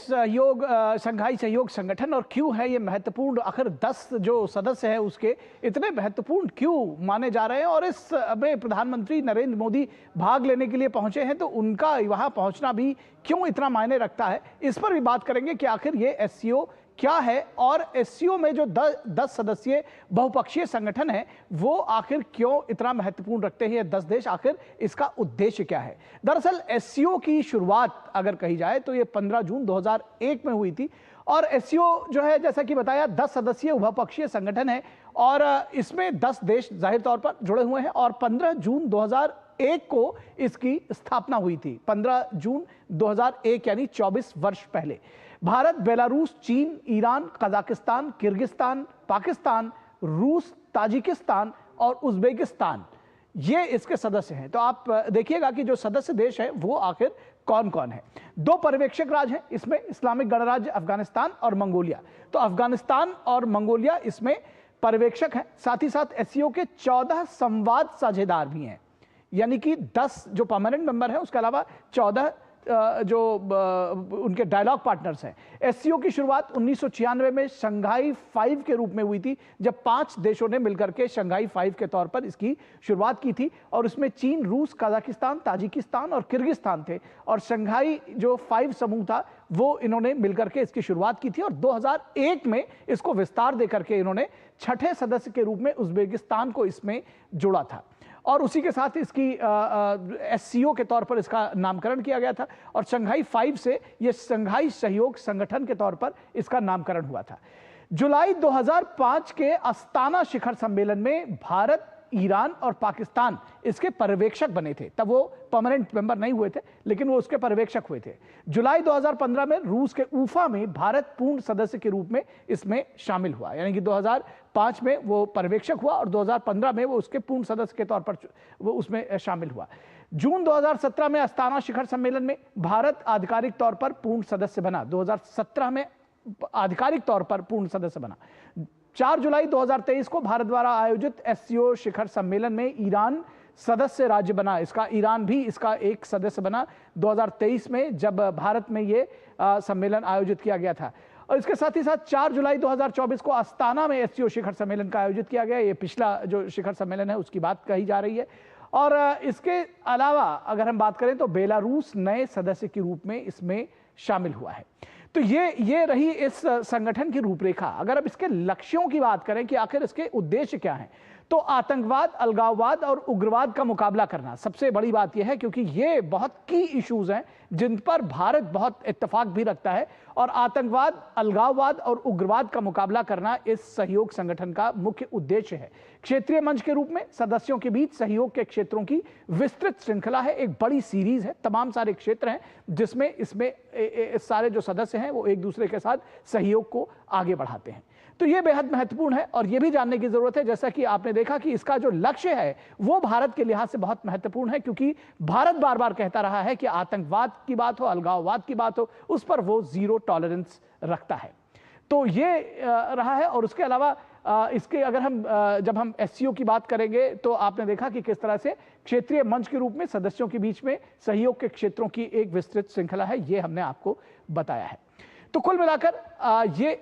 संघाई सहयोग संगठन, और क्यों है ये महत्वपूर्ण? आखिर 10 जो सदस्य हैं उसके इतने महत्वपूर्ण क्यों माने जा रहे हैं? और इसमें प्रधानमंत्री नरेंद्र मोदी भाग लेने के लिए पहुंचे हैं, तो उनका वहां पहुंचना भी क्यों इतना मायने रखता है, इस पर भी बात करेंगे कि आखिर ये एससीओ क्या है और एससीओ में जो 10 सदस्यीय बहुपक्षीय संगठन है वो आखिर क्यों इतना महत्वपूर्ण रखते हैं ये 10 देश, आखिर इसका उद्देश्य क्या है। दरअसल एससीओ की शुरुआत अगर कही जाए तो ये 15 जून 2001 में हुई थी और एससीओ जो है, जैसा कि बताया, 10 सदस्यीय बहुपक्षीय संगठन है और इसमें 10 देश जाहिर तौर पर जुड़े हुए हैं और 15 जून 2001 को इसकी स्थापना हुई थी। 15 जून 2001 यानी 24 वर्ष पहले। भारत, बेलारूस, चीन, ईरान, कजाकिस्तान, किर्गिस्तान, पाकिस्तान, रूस, ताजिकिस्तान और उज्बेकिस्तान ये इसके सदस्य हैं। तो आप देखिएगा कि जो सदस्य देश है वो आखिर कौन कौन है। 2 पर्यवेक्षक राज्य हैं इसमें, इस्लामिक गणराज्य अफगानिस्तान और मंगोलिया। तो अफगानिस्तान और मंगोलिया इसमें पर्यवेक्षक हैं। साथ ही साथ एससीओ के 14 संवाद साझेदार भी हैं, यानी कि 10 जो परमानेंट मेंबर हैं उसके अलावा 14 जो उनके डायलॉग पार्टनर्स हैं। एससीओ की शुरुआत 1996 में शंघाई 5 के रूप में हुई थी, जब 5 देशों ने मिलकर के शंघाई 5 के तौर पर इसकी शुरुआत की थी और उसमें चीन, रूस, कजाकिस्तान, ताजिकिस्तान और किर्गिस्तान थे। और शंघाई जो 5 समूह था वो इन्होंने मिलकर के इसकी शुरुआत की थी और 2001 में इसको विस्तार देकर के इन्होंने 6ठे सदस्य के रूप में उज्बेकिस्तान को इसमें जोड़ा था और उसी के साथ इसकी एससीओ के तौर पर इसका नामकरण किया गया था और शंघाई 5 से ये शंघाई सहयोग संगठन के तौर पर इसका नामकरण हुआ था। जुलाई 2005 के अस्ताना शिखर सम्मेलन में भारत, ईरान और पाकिस्तान इसके पर्यवेक्षक बने थे। तब वो परमानेंट मेंबर नहीं हुए थे, लेकिन वो उसके पर्यवेक्षक हुए थे। जुलाई 2015 में रूस के उफा में भारत पूर्ण सदस्य के रूप में इसमें शामिल हुआ, यानी कि 2005 में वो पर्यवेक्षक हुआ और 2015 में वो उसके पूर्ण सदस्य के तौर पर वो उसमें शामिल हुआ। जून 2017 में अस्ताना शिखर सम्मेलन में भारत आधिकारिक तौर पर पूर्ण सदस्य बना। 2017 में आधिकारिक तौर पर पूर्ण सदस्य बना। 4 जुलाई 2023 को भारत द्वारा आयोजित एससीओ शिखर सम्मेलन में ईरान सदस्य राज्य बना। ईरान भी इसका एक सदस्य बना 2023 में, जब भारत में ये सम्मेलन आयोजित किया गया था। और इसके साथ ही साथ 4 जुलाई 2024 को अस्ताना में एससीओ शिखर सम्मेलन का आयोजित किया गया। ये पिछला जो शिखर सम्मेलन है उसकी बात कही जा रही है। और इसके अलावा अगर हम बात करें तो बेलारूस नए सदस्य के रूप में इसमें शामिल हुआ है। तो ये रही इस संगठन की रूपरेखा। अगर अब इसके लक्ष्यों की बात करें कि आखिर इसके उद्देश्य क्या हैं, तो आतंकवाद, अलगाववाद और उग्रवाद का मुकाबला करना सबसे बड़ी बात यह है, क्योंकि ये बहुत की इश्यूज हैं जिन पर भारत बहुत इत्तेफाक भी रखता है। और आतंकवाद, अलगाववाद और उग्रवाद का मुकाबला करना इस सहयोग संगठन का मुख्य उद्देश्य है। क्षेत्रीय मंच के रूप में सदस्यों के बीच सहयोग के क्षेत्रों की विस्तृत श्रृंखला है, एक बड़ी सीरीज है, तमाम सारे क्षेत्र हैं जिसमें इसमें सारे जो सदस्य हैं वो एक दूसरे के साथ सहयोग को आगे बढ़ाते हैं। तो ये बेहद महत्वपूर्ण है और ये भी जानने की जरूरत है, जैसा कि आपने देखा कि इसका जो लक्ष्य है वो भारत के लिहाज से बहुत महत्वपूर्ण है, क्योंकि भारत बार बार कहता रहा है कि आतंकवाद की बात हो, अलगाववाद की बात हो, उस पर वो जीरो टॉलरेंस रखता है। तो ये रहा है। और उसके अलावा इसके अगर हम जब हम एससीओ की बात करेंगे तो आपने देखा कि किस तरह से क्षेत्रीय मंच के रूप में सदस्यों के बीच में सहयोग के क्षेत्रों की एक विस्तृत श्रृंखला है, ये हमने आपको बताया है। तो कुल मिलाकर ये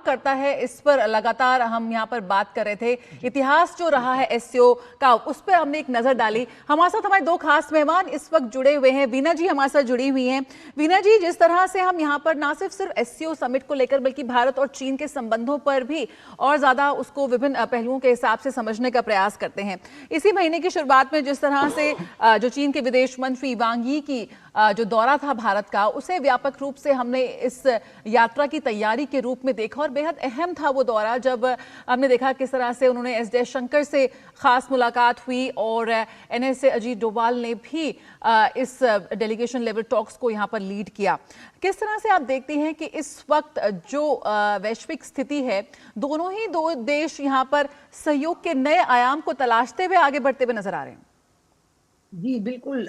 करता है, इस पर लगातार हम यहाँ पर बात कर रहे थे। इतिहास जो रहा है एससीओ का, उस पर हमने एक नजर डाली। हमारे साथ हमारे दो खास मेहमान इस वक्त जुड़े हुए हैं। वीना जी हमारे साथ जुड़ी हुई हैं। वीना जी, जिस तरह से हम यहाँ पर ना सिर्फ एससीओ समिट को लेकर बल्कि भारत और चीन के संबंधों पर भी और ज्यादा उसको विभिन्न पहलुओं के हिसाब से समझने का प्रयास करते हैं। इसी महीने की शुरुआत में जिस तरह से जो चीन के विदेश मंत्री वांग यी की जो दौरा था भारत का, उसे व्यापक रूप से हमने इस यात्रा की तैयारी के रूप में देखा और बेहद अहम था वो दौरा, जब हमने देखा किस तरह से उन्होंने एस जयशंकर से खास मुलाकात हुई और एनएसए अजीत डोभाल ने भी इस डेलीगेशन लेवल टॉक्स को यहाँ पर लीड किया। किस तरह से आप देखते हैं कि इस वक्त जो वैश्विक स्थिति है, दोनों ही दो देश यहाँ पर सहयोग के नए आयाम को तलाशते हुए आगे बढ़ते हुए नजर आ रहे हैं? जी बिल्कुल,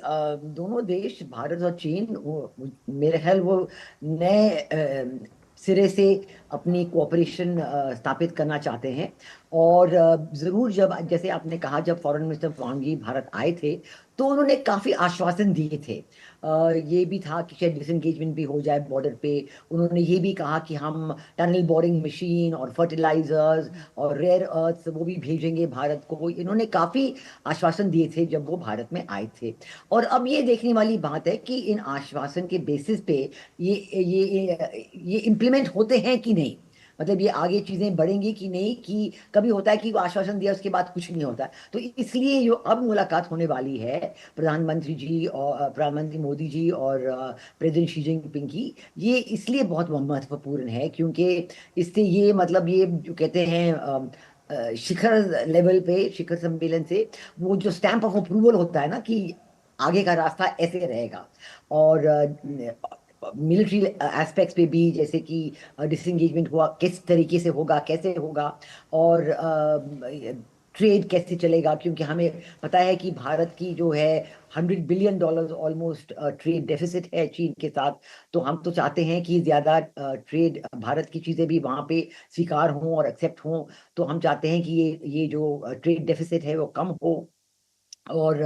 दोनों देश भारत और चीन मेरे ख्याल वो नए सिरे से अपनी कोऑपरेशन स्थापित करना चाहते हैं। और ज़रूर जब जैसे आपने कहा, जब फॉरेन मिनिस्टर वांग यी भारत आए थे तो उन्होंने काफ़ी आश्वासन दिए थे। ये भी था कि शायद डिसएंगेजमेंट भी हो जाए बॉर्डर पे। उन्होंने ये भी कहा कि हम टनल बोरिंग मशीन और फर्टिलाइजर्स और रेयर अर्थ वो भी भेजेंगे भारत को। इन्होंने काफ़ी आश्वासन दिए थे जब वो भारत में आए थे। और अब ये देखने वाली बात है कि इन आश्वासन के बेसिस पे ये इम्प्लीमेंट होते हैं कि नहीं, मतलब ये आगे चीजें बढ़ेंगी कि नहीं। कि कभी होता है कि वो आश्वासन दिया उसके बाद कुछ नहीं होता। तो इसलिए जो अब मुलाकात होने वाली है प्रधानमंत्री मोदी जी और प्रेसिडेंट शी जिनपिंग की, ये इसलिए बहुत महत्वपूर्ण है क्योंकि इससे ये मतलब ये जो कहते हैं शिखर लेवल पे, शिखर सम्मेलन से वो जो स्टैंप ऑफ अप्रूवल होता है ना कि आगे का रास्ता ऐसे रहेगा। और मिलिट्री एस्पेक्ट्स पे भी, जैसे कि डिसएंगेजमेंट हुआ किस तरीके से होगा, कैसे होगा, और ट्रेड कैसे चलेगा, क्योंकि हमें पता है कि भारत की जो है $100 बिलियन ऑलमोस्ट ट्रेड डेफिसिट है चीन के साथ। तो हम तो चाहते हैं कि ज़्यादा ट्रेड, भारत की चीज़ें भी वहाँ पे स्वीकार हों और एक्सेप्ट हों। तो हम चाहते हैं कि ये जो ट्रेड डेफिसिट है वो कम हो। और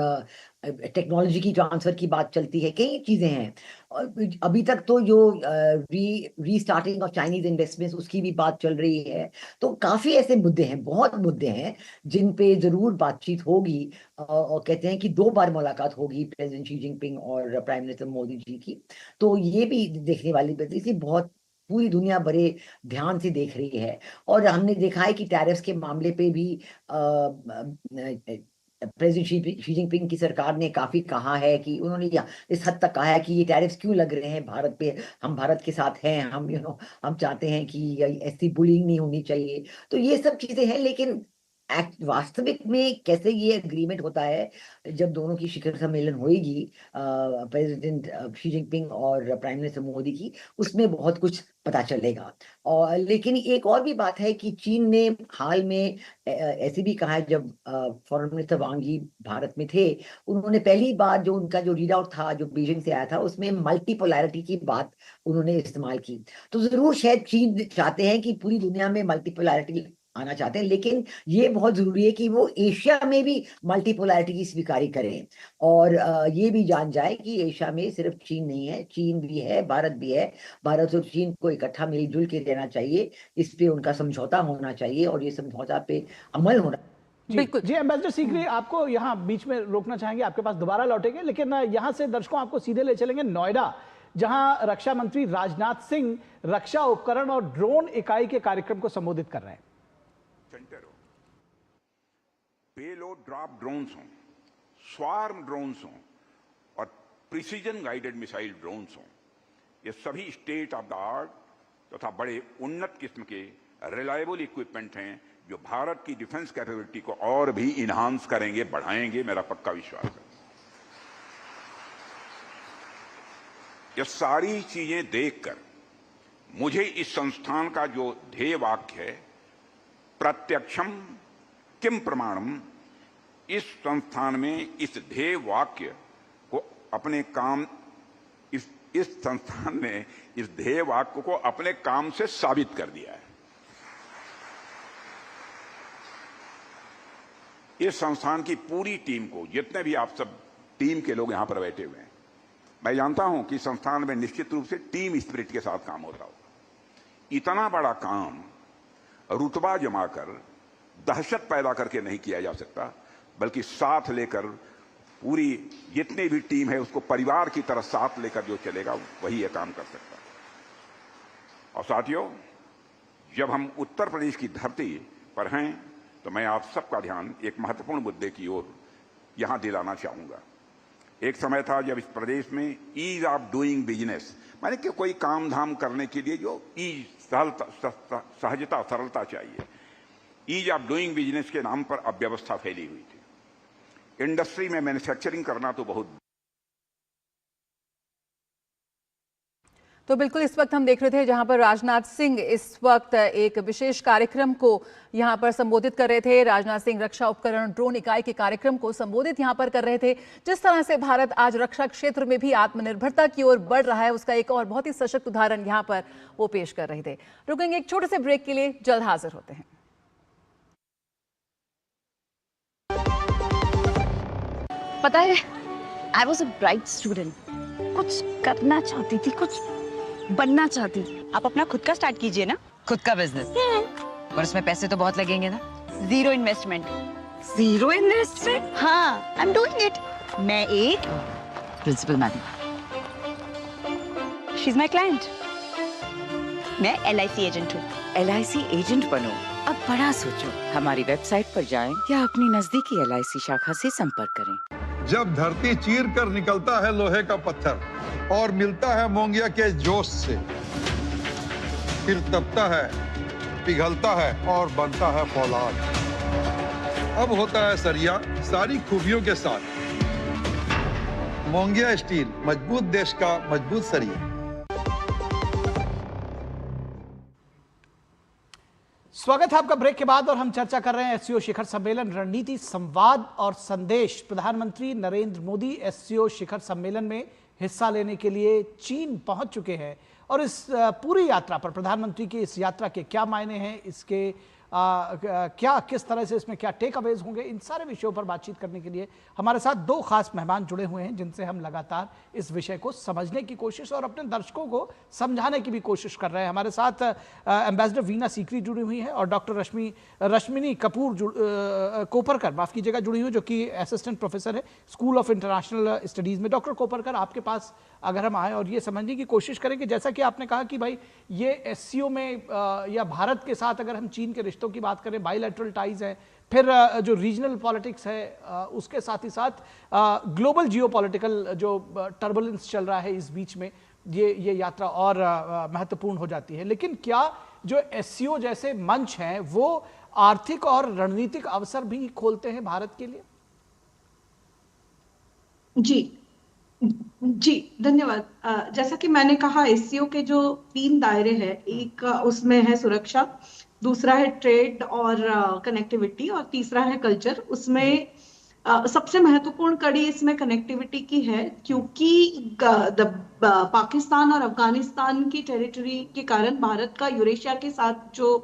टेक्नोलॉजी की ट्रांसफर की बात चलती है, कई चीजें हैं। और अभी तक तो जो रीस्टार्टिंग ऑफ चाइनीज इन्वेस्टमेंट्स उसकी भी बात चल रही है। तो काफी ऐसे मुद्दे हैं, बहुत मुद्दे हैं जिन पे जरूर बातचीत होगी। और कहते हैं कि 2 बार मुलाकात होगी प्रेसिडेंट शी जिनपिंग और प्राइम मिनिस्टर मोदी जी की। तो ये भी देखने वाली बात, इसी बहुत पूरी दुनिया बड़े ध्यान से देख रही है। और हमने देखा है कि टैरिफ्स के मामले पे भी प्रेसिडेंट शी जिनपिंग की सरकार ने काफी कहा है कि उन्होंने इस हद तक कहा है कि ये टैरिफ्स क्यों लग रहे हैं भारत पे, हम भारत के साथ हैं, हम हम चाहते हैं कि ऐसी बुलिंग नहीं होनी चाहिए। तो ये सब चीजें हैं, लेकिन वास्तविक में कैसे ये एग्रीमेंट होता है जब दोनों की शिखर सम्मेलन होगी प्रेसिडेंट शी जिनपिंग और प्राइम मिनिस्टर मोदी की, उसमें बहुत कुछ पता चलेगा। और लेकिन एक और भी बात है कि चीन ने हाल में ऐसे भी कहा है, जब फॉरेन मिनिस्टर वांग ही भारत में थे, उन्होंने पहली बार जो उनका जो रीड आउट था जो बीजिंग से आया था, उसमें मल्टीपोलैरिटी की बात उन्होंने इस्तेमाल की। तो जरूर शायद चीन चाहते हैं कि पूरी दुनिया में मल्टीपोलैरिटी आना चाहते हैं, लेकिन ये बहुत जरूरी है कि वो एशिया में भी मल्टीपोलैरिटी की स्वीकारी करें और ये भी जान जाए कि एशिया में सिर्फ चीन नहीं है, चीन भी है, भारत भी है। भारत और चीन को इकट्ठा मिलजुल के रहना चाहिए, इस पे उनका समझौता होना चाहिए और ये समझौता पे अमल होना। बिल्कुल जी। एम्बेसडर सीकरी, आपको यहाँ बीच में रोकना चाहेंगे, आपके पास दोबारा लौटेंगे, लेकिन यहाँ से दर्शकों आपको सीधे ले चलेंगे नोएडा, जहां रक्षा मंत्री राजनाथ सिंह रक्षा उपकरण और ड्रोन इकाई के कार्यक्रम को संबोधित कर रहे हैं। पेलोड ड्रॉप ड्रोन्स हों, स्वार्म ड्रोन्स हों और प्रिसीजन गाइडेड मिसाइल ड्रोन्स हों, ये सभी स्टेट ऑफ द आर्ट तथा बड़े उन्नत किस्म के रिलायबल इक्विपमेंट हैं जो भारत की डिफेंस कैपेबिलिटी को और भी इन्हांस करेंगे, बढ़ाएंगे, मेरा पक्का विश्वास है। ये सारी चीजें देखकर मुझे इस संस्थान का जो ध्येय वाक्य है, प्रत्यक्षम किम प्रमाणम, इस संस्थान में इस ध्येय वाक्य को अपने काम, इस संस्थान ने इस ध्येय वाक्य को अपने काम से साबित कर दिया है। इस संस्थान की पूरी टीम को, जितने भी आप सब टीम के लोग यहां पर बैठे हुए हैं, मैं जानता हूं कि संस्थान में निश्चित रूप से टीम स्पिरिट के साथ काम होता होगा। इतना बड़ा काम रुतबा जमाकर, दहशत पैदा करके नहीं किया जा सकता, बल्कि साथ लेकर पूरी जितनी भी टीम है उसको परिवार की तरह साथ लेकर जो चलेगा वही ये काम कर सकता है। और साथियों, जब हम उत्तर प्रदेश की धरती पर हैं तो मैं आप सबका ध्यान एक महत्वपूर्ण मुद्दे की ओर यहां दिलाना चाहूंगा। एक समय था जब इस प्रदेश में ईज ऑफ डूइंग बिजनेस, माने कि कोई काम धाम करने के लिए जो सहजता, सरलता चाहिए, ईज ऑफ डूइंग बिजनेस के नाम पर अव्यवस्था फैली हुई थी। इंडस्ट्री में मैन्युफैक्चरिंग करना तो बहुत। तो बिल्कुल इस वक्त हम देख रहे थे जहां पर राजनाथ सिंह इस वक्त एक विशेष कार्यक्रम को यहां पर संबोधित कर रहे थे। राजनाथ सिंह रक्षा उपकरण ड्रोन इकाई के कार्यक्रम को संबोधित यहां पर कर रहे थे। जिस तरह से भारत आज रक्षा क्षेत्र में भी आत्मनिर्भरता की ओर बढ़ रहा है, उसका एक और बहुत ही सशक्त उदाहरण यहां पर वो पेश कर रहे थे। रुकेंगे एक छोटे से ब्रेक के लिए, जल्द हाजिर होते हैं। पता है, I was a bright student, कुछ करना चाहती थी, कुछ बनना चाहती थी। आप अपना खुद का स्टार्ट कीजिए ना, खुद का बिजनेस। पर उसमें पैसे तो बहुत लगेंगे ना। Zero investment. Zero investment? हाँ, आई एम डूइंग इट। मैं एक principal madam, she is my client. मैं LIC एजेंट हूँ। LIC एजेंट बनो, अब बड़ा सोचो। हमारी वेबसाइट पर जाएं या अपनी नजदीकी LIC शाखा से संपर्क करें। जब धरती चीर कर निकलता है लोहे का पत्थर और मिलता है मोंगिया के जोश से, फिर तपता है, पिघलता है और बनता है फौलाद। अब होता है सरिया सारी खूबियों के साथ। मोंगिया स्टील, मजबूत देश का मजबूत सरिया। स्वागत है आपका ब्रेक के बाद और हम चर्चा कर रहे हैं SCO शिखर सम्मेलन, रणनीति, संवाद और संदेश। प्रधानमंत्री नरेंद्र मोदी SCO शिखर सम्मेलन में हिस्सा लेने के लिए चीन पहुंच चुके हैं और इस पूरी यात्रा पर, प्रधानमंत्री की इस यात्रा के क्या मायने हैं, इसके क्या किस तरह से इसमें क्या टेक अवेज होंगे, इन सारे विषयों पर बातचीत करने के लिए हमारे साथ दो खास मेहमान जुड़े हुए हैं जिनसे हम लगातार इस विषय को समझने की कोशिश और अपने दर्शकों को समझाने की भी कोशिश कर रहे हैं। हमारे साथ एम्बेसडर वीना सीकरी जुड़ी हुई हैं और डॉक्टर रश्मिनी कपूर कोपरकर, माफ कीजिएगा, जुड़ी हुई, जो कि असिस्टेंट प्रोफेसर है स्कूल ऑफ इंटरनेशनल स्टडीज़ में। डॉक्टर कोपरकर, आपके पास अगर हम आए और ये समझने की कोशिश करें कि जैसा कि आपने कहा कि भाई ये SCO में या भारत के साथ अगर हम चीन के रिश्तों की बात करें, बायलैटरल टाइज हैं, फिर जो रीजनल पॉलिटिक्स है उसके साथ ही साथ ग्लोबल जियोपॉलिटिकल जो टर्बुलेंस चल रहा है इस बीच में ये यात्रा और महत्वपूर्ण हो जाती है। लेकिन क्या जो एससीओ जैसे मंच हैं वो आर्थिक और रणनीतिक अवसर भी खोलते हैं भारत के लिए? जी धन्यवाद। जैसा कि मैंने कहा, एससीओ के जो 3 दायरे हैं, एक उसमें है सुरक्षा, दूसरा है ट्रेड और कनेक्टिविटी, और तीसरा है कल्चर। उसमें सबसे महत्वपूर्ण कड़ी इसमें कनेक्टिविटी की है, क्योंकि पाकिस्तान और अफगानिस्तान की टेरिटरी के कारण भारत का यूरेशिया के साथ जो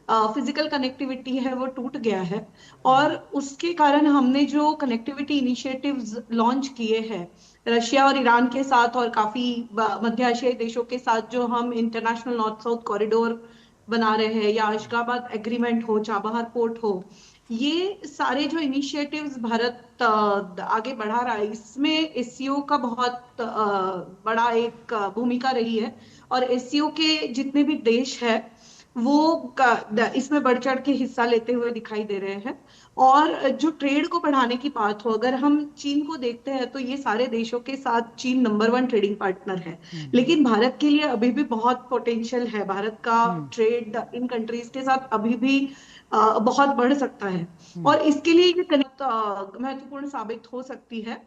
फिजिकल कनेक्टिविटी है वो टूट गया है, और उसके कारण हमने जो कनेक्टिविटी इनिशिएटिव्स लॉन्च किए हैं रशिया और ईरान के साथ, और काफी मध्य एशियाई देशों के साथ, जो हम इंटरनेशनल नॉर्थ साउथ कॉरिडोर बना रहे हैं, या अशगाबाद एग्रीमेंट हो, चाबहार पोर्ट हो, ये सारे जो इनिशिएटिव्स भारत आगे बढ़ा रहा है, इसमें एससीओ का बहुत बड़ा एक भूमिका रही है। और एससीओ के जितने भी देश हैं वो इसमें बढ़ चढ़ के हिस्सा लेते हुए दिखाई दे रहे हैं। और जो ट्रेड को बढ़ाने की बात हो, अगर हम चीन को देखते हैं तो ये सारे देशों के साथ चीन नंबर 1 ट्रेडिंग पार्टनर है, लेकिन भारत के लिए अभी भी बहुत पोटेंशियल है। भारत का ट्रेड इन कंट्रीज के साथ अभी भी बहुत बढ़ सकता है, और इसके लिए ये कनेक्ट महत्वपूर्ण साबित हो सकती है।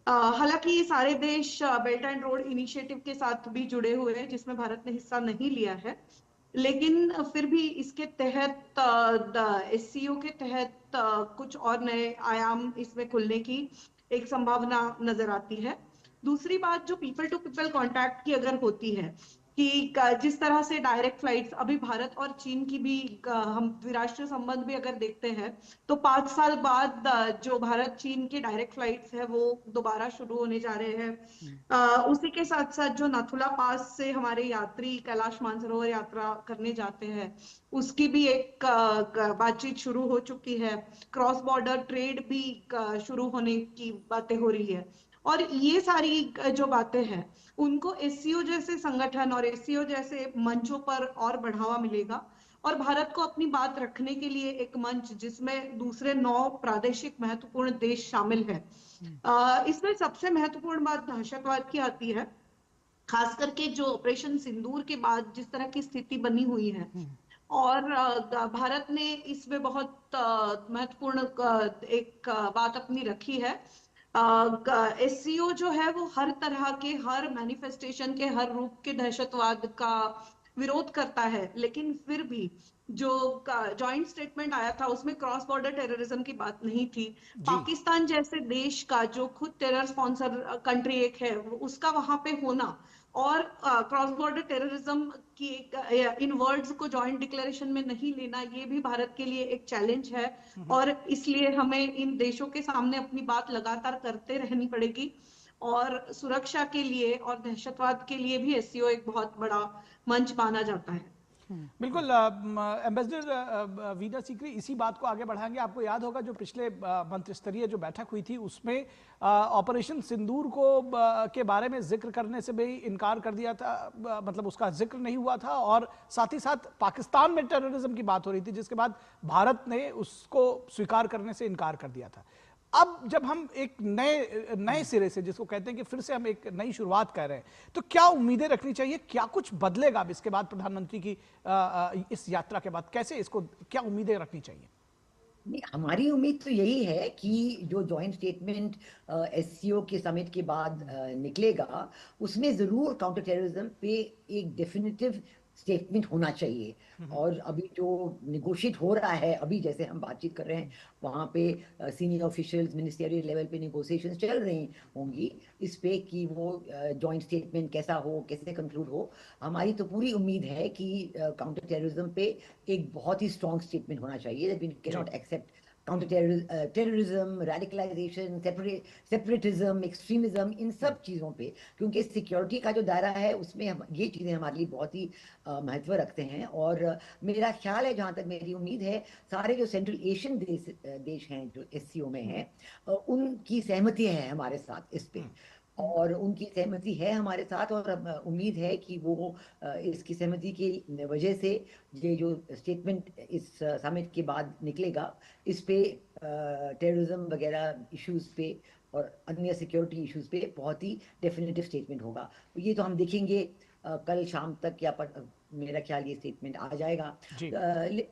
हालांकि ये सारे देश बेल्ट एंड रोड इनिशिएटिव के साथ भी जुड़े हुए हैं, जिसमें भारत ने हिस्सा नहीं लिया है, लेकिन फिर भी इसके तहत एससीओ के तहत कुछ और नए आयाम इसमें खुलने की एक संभावना नजर आती है। दूसरी बात, जो पीपल टू पीपल कांटेक्ट की अगर होती है, कि जिस तरह से डायरेक्ट फ्लाइट्स अभी भारत और चीन की भी, हम द्विराष्ट्रीय संबंध भी अगर देखते हैं तो 5 साल बाद जो भारत चीन के डायरेक्ट फ्लाइट्स है वो दोबारा शुरू होने जा रहे हैं। उसी के साथ साथ जो नाथुला पास से हमारे यात्री कैलाश मानसरोवर यात्रा करने जाते हैं, उसकी भी एक बातचीत शुरू हो चुकी है। क्रॉस बॉर्डर ट्रेड भी शुरू होने की बातें हो रही है, और ये सारी जो बातें हैं उनको एससीओ जैसे संगठन और एससीओ जैसे मंचों पर और बढ़ावा मिलेगा, और भारत को अपनी बात रखने के लिए एक मंच जिसमें दूसरे 9 प्रादेशिक महत्वपूर्ण देश शामिल है। इसमें सबसे महत्वपूर्ण बात दहशतवाद की आती है, खास करके जो ऑपरेशन सिंदूर के बाद जिस तरह की स्थिति बनी हुई है, और भारत ने इसमें बहुत महत्वपूर्ण एक बात अपनी रखी है। एससीओ जो है वो हर तरह के, हर मैनिफेस्टेशन के, हर रूप के दहशतवाद का विरोध करता है, लेकिन फिर भी जो जॉइंट स्टेटमेंट आया था उसमें क्रॉस बॉर्डर टेररिज्म की बात नहीं थी। पाकिस्तान जैसे देश का जो खुद टेरर स्पॉन्सर कंट्री एक है, उसका वहां पे होना और क्रॉस बॉर्डर टेररिज्म की इन वर्ड्स को जॉइंट डिक्लेरेशन में नहीं लेना, ये भी भारत के लिए एक चैलेंज है, और इसलिए हमें इन देशों के सामने अपनी बात लगातार करते रहनी पड़ेगी। और सुरक्षा के लिए और दहशतवाद के लिए भी एससीओ एक बहुत बड़ा मंच माना जाता है। बिल्कुल एम्बेसडर वीना सीकरी, इसी बात को आगे बढ़ाएंगे। आपको याद होगा जो पिछले मंत्रिस्तरीय जो बैठक हुई थी उसमें ऑपरेशन सिंदूर को के बारे में जिक्र करने से भी इनकार कर दिया था, मतलब उसका जिक्र नहीं हुआ था, और साथ ही साथ पाकिस्तान में टेररिज्म की बात हो रही थी, जिसके बाद भारत ने उसको स्वीकार करने से इनकार कर दिया था। अब जब हम एक नए सिरे से, जिसको कहते हैं कि फिर से हम एक नई शुरुआत कर रहे हैं, तो क्या उम्मीदें रखनी चाहिए? क्या कुछ बदलेगा अब इसके बाद प्रधानमंत्री की इस यात्रा के बाद? कैसे इसको, क्या उम्मीदें रखनी चाहिए? नहीं, हमारी उम्मीद तो यही है कि जो जॉइंट स्टेटमेंट एससीओ के समिट के बाद निकलेगा, उसमें जरूर काउंटर टेररिज्म पे एक डेफिनेटिव स्टेटमेंट होना चाहिए। और अभी जो निगोशिएट हो रहा है, अभी जैसे हम बातचीत कर रहे हैं, वहाँ पे सीनियर ऑफिशियल्स मिनिस्ट्रियल लेवल पे निगोशिएशंस चल रही होंगी इस पे कि वो जॉइंट स्टेटमेंट कैसा हो, कैसे कंक्लूड हो। हमारी तो पूरी उम्मीद है कि काउंटर टेररिज्म पे एक बहुत ही स्ट्रॉन्ग स्टेटमेंट होना चाहिए that we can not accept counter terrorism, radicalisation, separatism, extremism, इन सब चीज़ों पे, क्योंकि सिक्योरिटी का जो दायरा है उसमें ये चीज़ें हमारे लिए बहुत ही महत्व रखते हैं। और मेरा ख्याल है, जहाँ तक मेरी उम्मीद है, सारे जो सेंट्रल एशियन देश हैं जो एससीओ में हैं, उनकी सहमति है हमारे साथ इस पे। और उनकी सहमति है हमारे साथ, और उम्मीद है कि वो इसकी सहमति की वजह से ये जो स्टेटमेंट इस समिट के बाद निकलेगा, इस पे टेररिज्म वगैरह इश्यूज पे और अन्य सिक्योरिटी इश्यूज पे बहुत ही डेफिनेटिव स्टेटमेंट होगा। ये तो हम देखेंगे कल शाम तक, या मेरा ख्याल ये स्टेटमेंट आ जाएगा।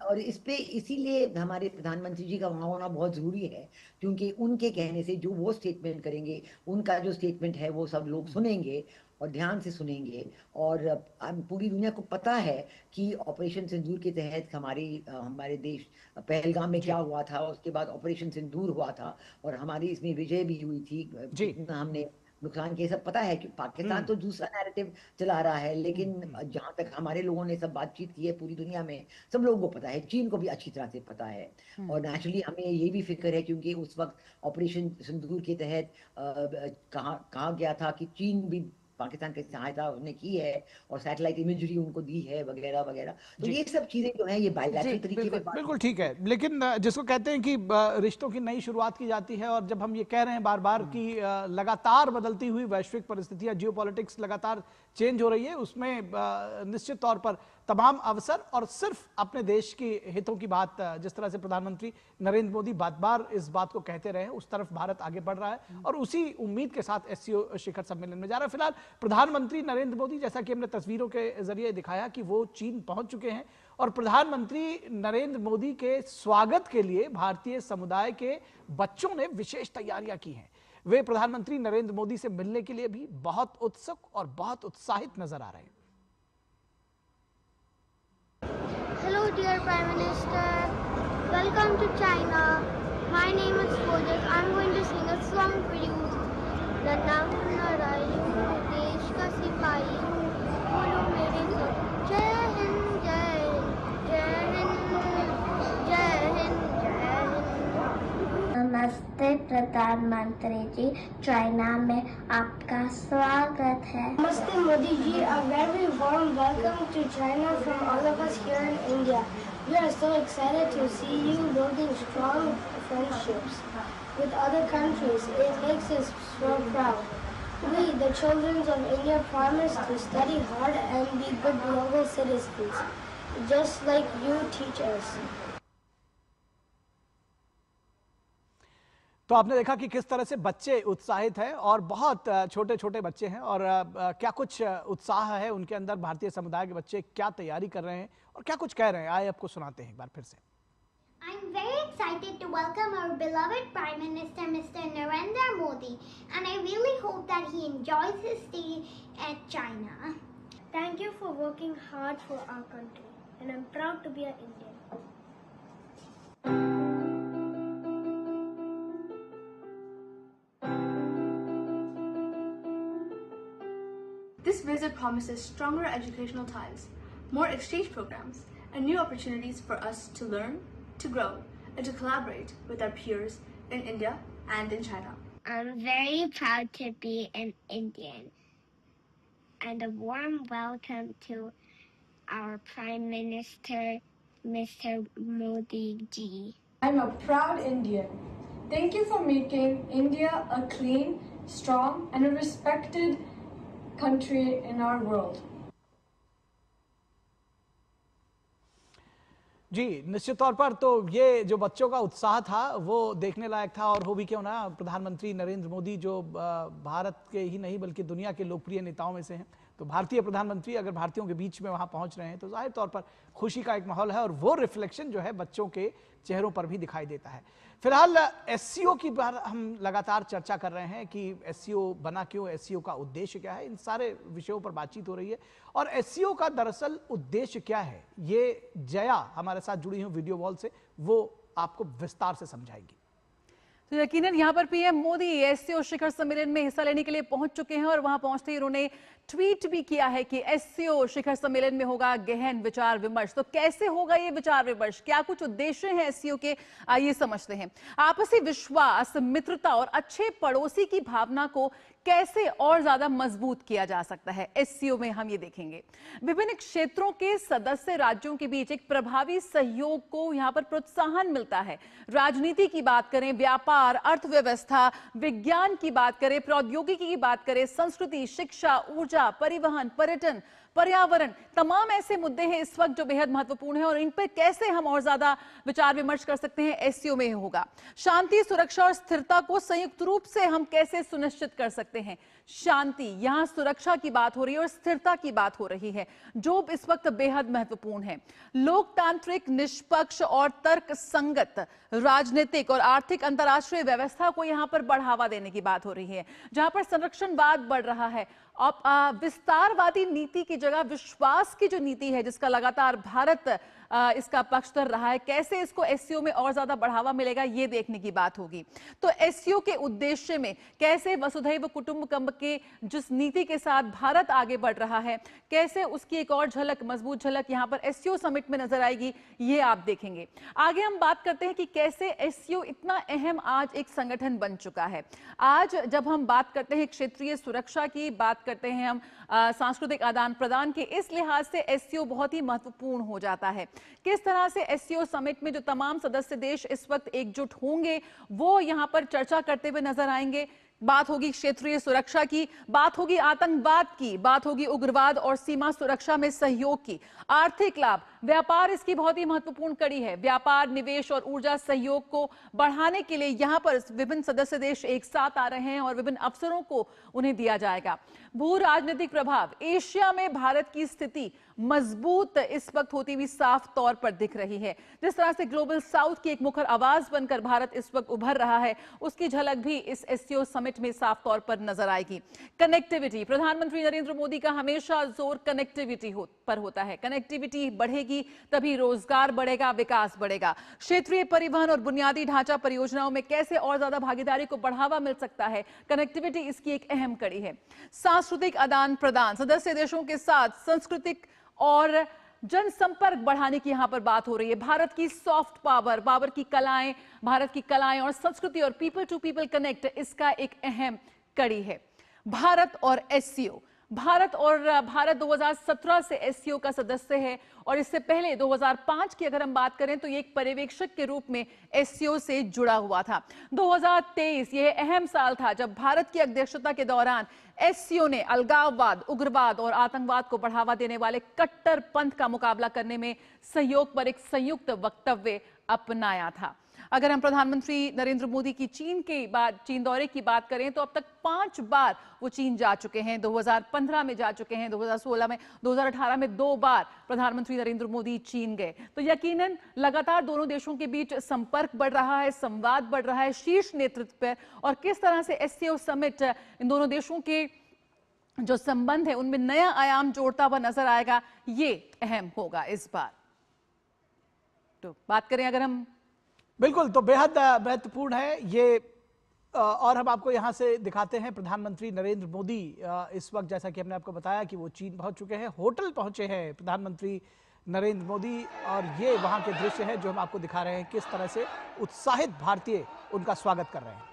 और इस पे इसीलिए हमारे प्रधानमंत्री जी का वहाँ होना बहुत जरूरी है, क्योंकि उनके कहने से जो वो स्टेटमेंट करेंगे, उनका जो स्टेटमेंट है वो सब लोग सुनेंगे और ध्यान से सुनेंगे। और पूरी दुनिया को पता है कि ऑपरेशन सिंदूर के तहत हमारे देश पहलगाम में क्या हुआ था, उसके बाद ऑपरेशन सिंदूर हुआ था और हमारी इसमें विजय भी हुई थी। हमने नुकसान के सब पता है कि पाकिस्तान तो दूसरा नैरेटिव चला रहा है, लेकिन जहां तक हमारे लोगों ने सब बातचीत की है पूरी दुनिया में, सब लोगों को पता है, चीन को भी अच्छी तरह से पता है। और नेचुरली हमें ये भी फिक्र है, क्योंकि उस वक्त ऑपरेशन सिंदूर के तहत कहा गया था कि चीन भी पाकिस्तान की सहायता उसने की है और सैटेलाइट इमेजरी उनको दी है वगैरह वगैरह। तो ये सब चीजें जो हैं ये बायलैटरल तरीके पे बिल्कुल ठीक है। लेकिन जिसको कहते हैं कि रिश्तों की नई शुरुआत की जाती है, और जब हम ये कह रहे हैं बार बार कि लगातार बदलती हुई वैश्विक परिस्थितियां, जियोपॉलिटिक्स लगातार चेंज हो रही है, उसमें निश्चित तौर पर तमाम अवसर और सिर्फ अपने देश के हितों की बात, जिस तरह से प्रधानमंत्री नरेंद्र मोदी बार इस बात को कहते रहे, उस तरफ भारत आगे बढ़ रहा है और उसी उम्मीद के साथ एससीओ शिखर सम्मेलन में जा रहा है। फिलहाल प्रधानमंत्री नरेंद्र मोदी, जैसा कि हमने तस्वीरों के जरिए दिखाया कि वो चीन पहुंच चुके हैं और प्रधानमंत्री नरेंद्र मोदी के स्वागत के लिए भारतीय समुदाय के बच्चों ने विशेष तैयारियां की हैं। वे प्रधानमंत्री नरेंद्र मोदी से मिलने के लिए भी बहुत उत्सुक और बहुत उत्साहित नजर आ रहे हैं। Hello dear Prime Minister, welcome to China. My name is Fojas. I'm going to sing a song for you. रंग लड़ाई हूँ, देश का सिपाही हूँ, बोलो मेरे साथ जय हिंद जय हिंद जय हिंद जय हिंद जय हिंद। नमस्ते प्रधानमंत्री जी, चाइना में आपका स्वागत है। Namaste Modi ji, a very warm welcome to China from all of us here in India. We are so excited to see you building strong friendships with other countries. It makes us so proud. We, the children of India, promise to study hard and be good global citizens, just like you teach us. तो आपने देखा कि किस तरह से बच्चे उत्साहित हैं और बहुत छोटे छोटे बच्चे हैं, और क्या कुछ उत्साह है उनके अंदर। भारतीय समुदाय के बच्चे क्या तैयारी कर रहे हैं और क्या कुछ कह रहे हैं, आइए आपको सुनाते हैं एक बार फिर से। I'm very excited to welcome our beloved Prime Minister, Mr. Narendra Modi, and I really hope that he enjoys his stay at China. Thank you for working hard for our country, and I'm proud to be an Indian. This visit promises stronger educational ties, more exchange programs, and new opportunities for us to learn, to grow, and to collaborate with our peers in India and in China. I'm very proud to be an Indian, and a warm welcome to our Prime Minister, Mr. Modi ji. I'm a proud Indian. Thank you for making India a clean, strong, and a respected country in our world. जी, निश्चित तौर पर तो ये जो बच्चों का उत्साह था वो देखने लायक था, और हो भी क्यों ना, प्रधानमंत्री नरेंद्र मोदी जो भारत के ही नहीं बल्कि दुनिया के लोकप्रिय नेताओं में से हैं, तो भारतीय प्रधानमंत्री अगर भारतीयों के बीच में वहां पहुंच रहे हैं तो जाहिर तौर पर खुशी का एक माहौल है, और वो रिफ्लेक्शन जो है बच्चों के चेहरों पर भी दिखाई देता है। फिलहाल एससीओ की बार हम लगातार चर्चा कर रहे हैं कि एससीओ बना क्यों, एससीओ का उद्देश्य क्या है, इन सारे विषयों पर बातचीत हो रही है। और एससीओ का दरअसल उद्देश्य क्या है, ये जया हमारे साथ जुड़ी हुई वीडियो वॉल से वो आपको विस्तार से समझाएगी। तो यकीनन यहाँ पर पीएम मोदी एससीओ शिखर सम्मेलन में हिस्सा लेने के लिए पहुंच चुके हैं, और वहां पहुंचते ही उन्होंने ट्वीट भी किया है कि एससीओ शिखर सम्मेलन में होगा गहन विचार विमर्श। तो कैसे होगा ये विचार विमर्श, क्या कुछ उद्देश्य हैं एससीओ के, आइए समझते हैं। आपसी विश्वास, मित्रता और अच्छे पड़ोसी की भावना को कैसे और ज्यादा मजबूत किया जा सकता है। एससीओ में हम ये देखेंगे विभिन्न क्षेत्रों के सदस्य राज्यों के बीच एक प्रभावी सहयोग को यहां पर प्रोत्साहन मिलता है। राजनीति की बात करें, व्यापार, अर्थव्यवस्था, विज्ञान की बात करें, प्रौद्योगिकी की बात करें, संस्कृति, शिक्षा, ऊर्जा, परिवहन, पर्यटन, पर्यावरण, तमाम ऐसे मुद्दे हैं इस वक्त जो बेहद महत्वपूर्ण है और इन पर कैसे हम और ज्यादा विचार विमर्श कर सकते हैं, एससीओ में होगा। शांति, सुरक्षा और स्थिरता को संयुक्त रूप से हम कैसे सुनिश्चित कर सकते हैं। शांति, यहां सुरक्षा की बात हो रही है और स्थिरता की बात हो रही है जो इस वक्त बेहद महत्वपूर्ण है। लोकतांत्रिक, निष्पक्ष और तर्क संगत राजनीतिक और आर्थिक अंतर्राष्ट्रीय व्यवस्था को यहां पर बढ़ावा देने की बात हो रही है, जहां पर संरक्षणवाद बढ़ रहा है। अब विस्तारवादी नीति की जगह विश्वास की जो नीति है जिसका लगातार भारत इसका पक्षधर रहा है, कैसे इसको एससीओ में और ज्यादा बढ़ावा मिलेगा ये देखने की बात होगी। तो एससीओ के उद्देश्य में कैसे वसुधैव कुटुंबकम के जिस नीति के साथ भारत आगे बढ़ रहा है, कैसे उसकी एक और झलक, मजबूत झलक यहां पर एससीओ समिट में नजर आएगी, ये आप देखेंगे। आगे हम बात करते हैं कि कैसे एससीओ इतना अहम आज एक संगठन बन चुका है। आज जब हम बात करते हैं क्षेत्रीय सुरक्षा की, बात करते हैं हम सांस्कृतिक आदान प्रदान के, इस लिहाज से एससीओ बहुत ही महत्वपूर्ण हो जाता है। किस तरह से एससीओ समिट में जो तमाम सदस्य देश इस वक्त एकजुट होंगे वो यहां पर चर्चा करते हुए नजर आएंगे। बात होगी क्षेत्रीय सुरक्षा की, बात होगी आतंकवाद की, बात होगी उग्रवाद और सीमा सुरक्षा में सहयोग की। आर्थिक लाभ, व्यापार इसकी बहुत ही महत्वपूर्ण कड़ी है। व्यापार, निवेश और ऊर्जा सहयोग को बढ़ाने के लिए यहां पर विभिन्न सदस्य देश एक साथ आ रहे हैं और विभिन्न अवसरों को उन्हें दिया जाएगा। भू राजनीतिक प्रभाव, एशिया में भारत की स्थिति मजबूत इस वक्त होती हुई साफ तौर पर दिख रही है। जिस तरह से ग्लोबल साउथ की एक मुखर आवाज बनकर भारत इस वक्त उभर रहा है, उसकी झलक भी इस एससीओ समिट में साफ तौर पर नजर आएगी। कनेक्टिविटी, प्रधानमंत्री नरेंद्र मोदी का हमेशा जोर कनेक्टिविटी पर होता है। कनेक्टिविटी बढ़ेगी तभी रोजगार बढ़ेगा, विकास बढ़ेगा। क्षेत्रीय परिवहन और बुनियादी ढांचा परियोजनाओं में कैसे और ज्यादा भागीदारी को बढ़ावा मिल सकता है, कनेक्टिविटी इसकी एक अहम कड़ी है। सांस्कृतिक आदान प्रदान, सदस्य देशों के साथ सांस्कृतिक और जनसंपर्क बढ़ाने की यहां पर बात हो रही है। भारत की सॉफ्ट पावर, भारत की कलाएं और संस्कृति और पीपल टू पीपल कनेक्ट इसका एक अहम कड़ी है। भारत और एससीओ, भारत 2017 से एससीओ का सदस्य है और इससे पहले 2005 की अगर हम बात करें तो ये एक पर्यवेक्षक के रूप में एससीओ से जुड़ा हुआ था। 2023 ये अहम साल था जब भारत की अध्यक्षता के दौरान एससीओ ने अलगाववाद, उग्रवाद और आतंकवाद को बढ़ावा देने वाले कट्टरपंथ का मुकाबला करने में सहयोग पर एक संयुक्त वक्तव्य अपनाया था। अगर हम प्रधानमंत्री नरेंद्र मोदी की चीन दौरे की बात करें तो अब तक 5 बार वो चीन जा चुके हैं। 2015 में जा चुके हैं, 2016 में, 2018 में 2 बार प्रधानमंत्री नरेंद्र मोदी चीन गए। तो यकीनन लगातार दोनों देशों के बीच संपर्क बढ़ रहा है, संवाद बढ़ रहा है शीर्ष नेतृत्व पर, और किस तरह से एससीओ समिट इन दोनों देशों के जो संबंध है उनमें नया आयाम जोड़ता हुआ नजर आएगा, ये अहम होगा इस बार। तो बात करें अगर हम, बिल्कुल, तो बेहद महत्वपूर्ण है ये। और हम आपको यहां से दिखाते हैं प्रधानमंत्री नरेंद्र मोदी इस वक्त, जैसा कि हमने आपको बताया कि वो चीन पहुंच चुके हैं, होटल पहुंचे हैं प्रधानमंत्री नरेंद्र मोदी, और ये वहां के दृश्य हैं जो हम आपको दिखा रहे हैं किस तरह से उत्साहित भारतीय उनका स्वागत कर रहे हैं।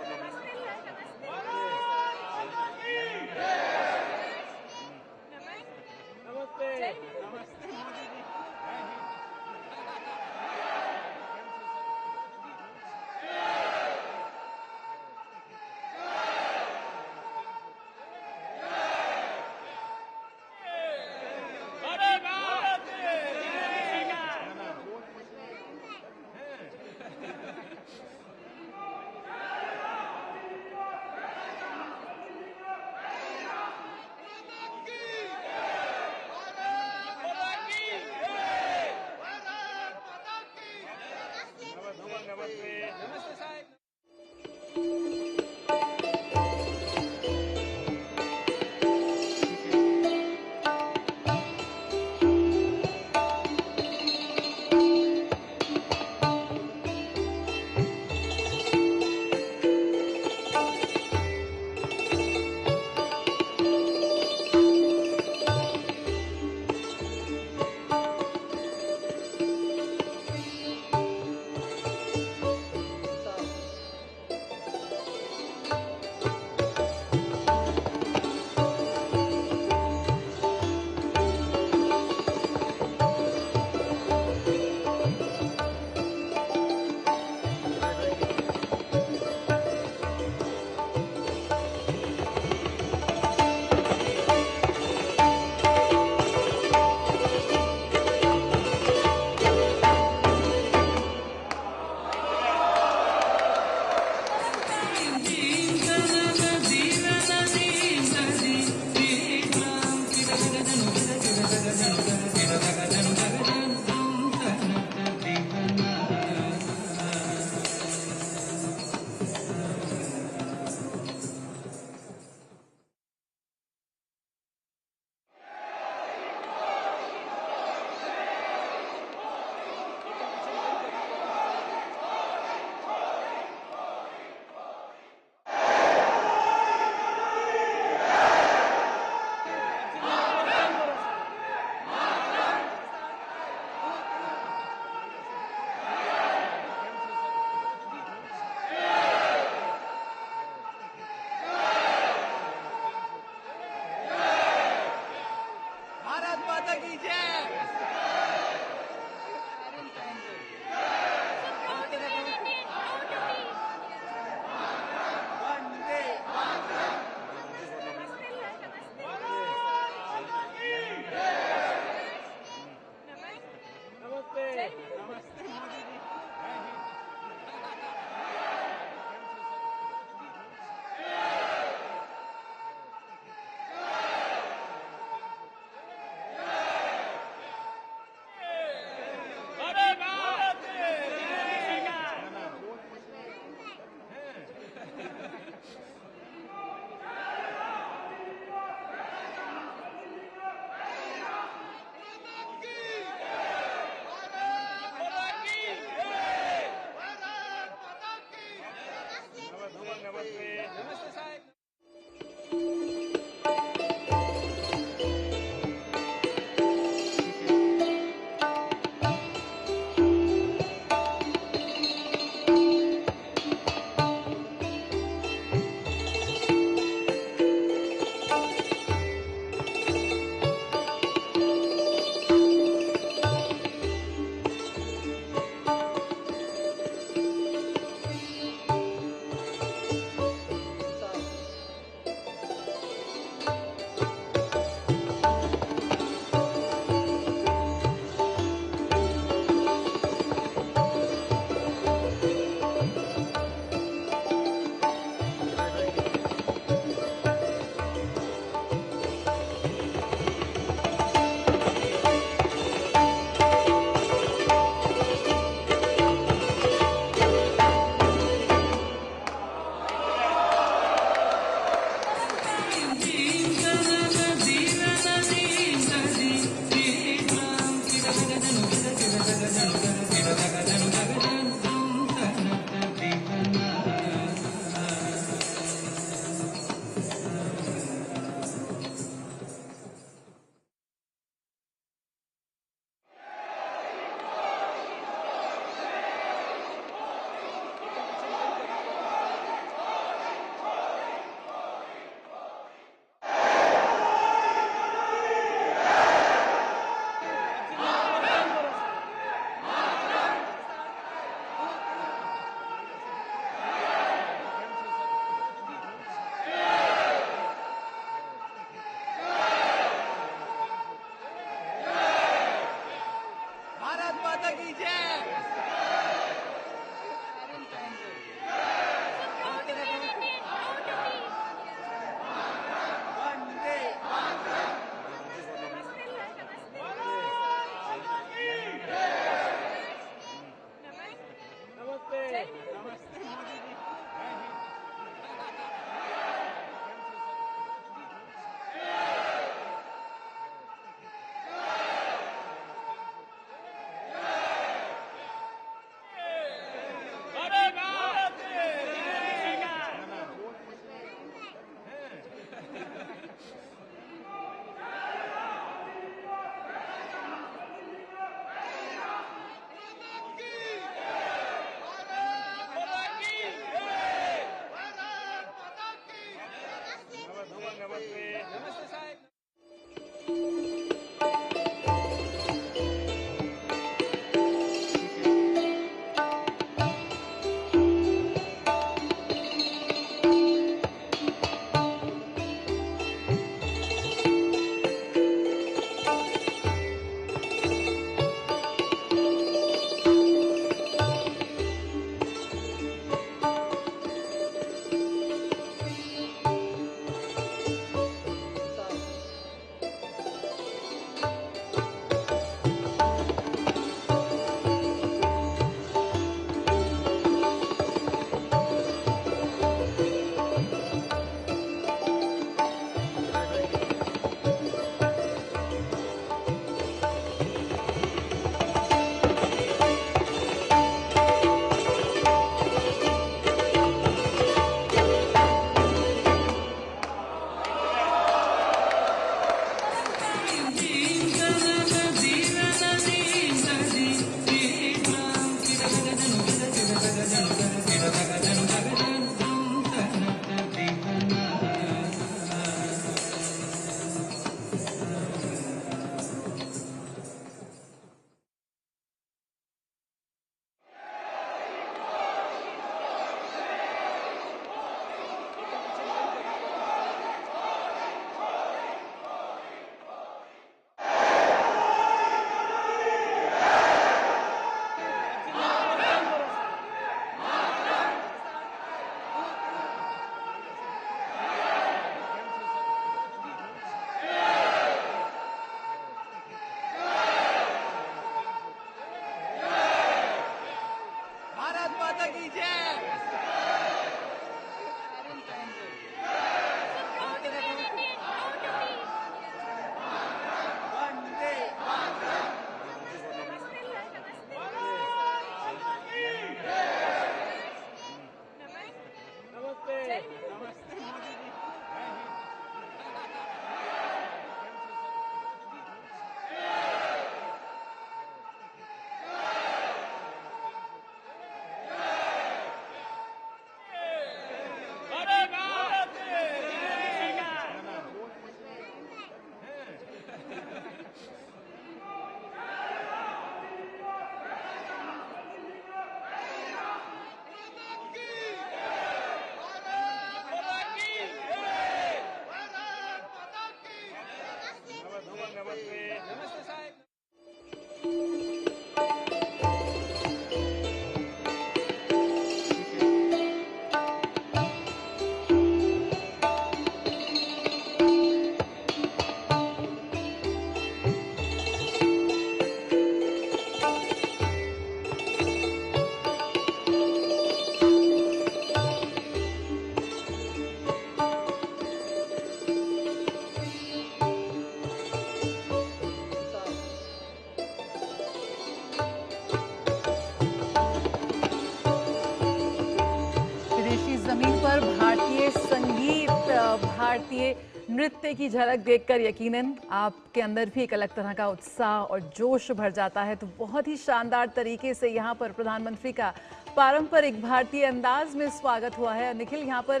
भारतीय नृत्य की झलक देखकर यकीनन आपके अंदर भी एक अलग तरह का उत्साह और जोश भर जाता है। तो बहुत ही शानदार तरीके से यहाँ पर प्रधानमंत्री का पारंपरिक भारतीय अंदाज में स्वागत हुआ है। निखिल, यहाँ पर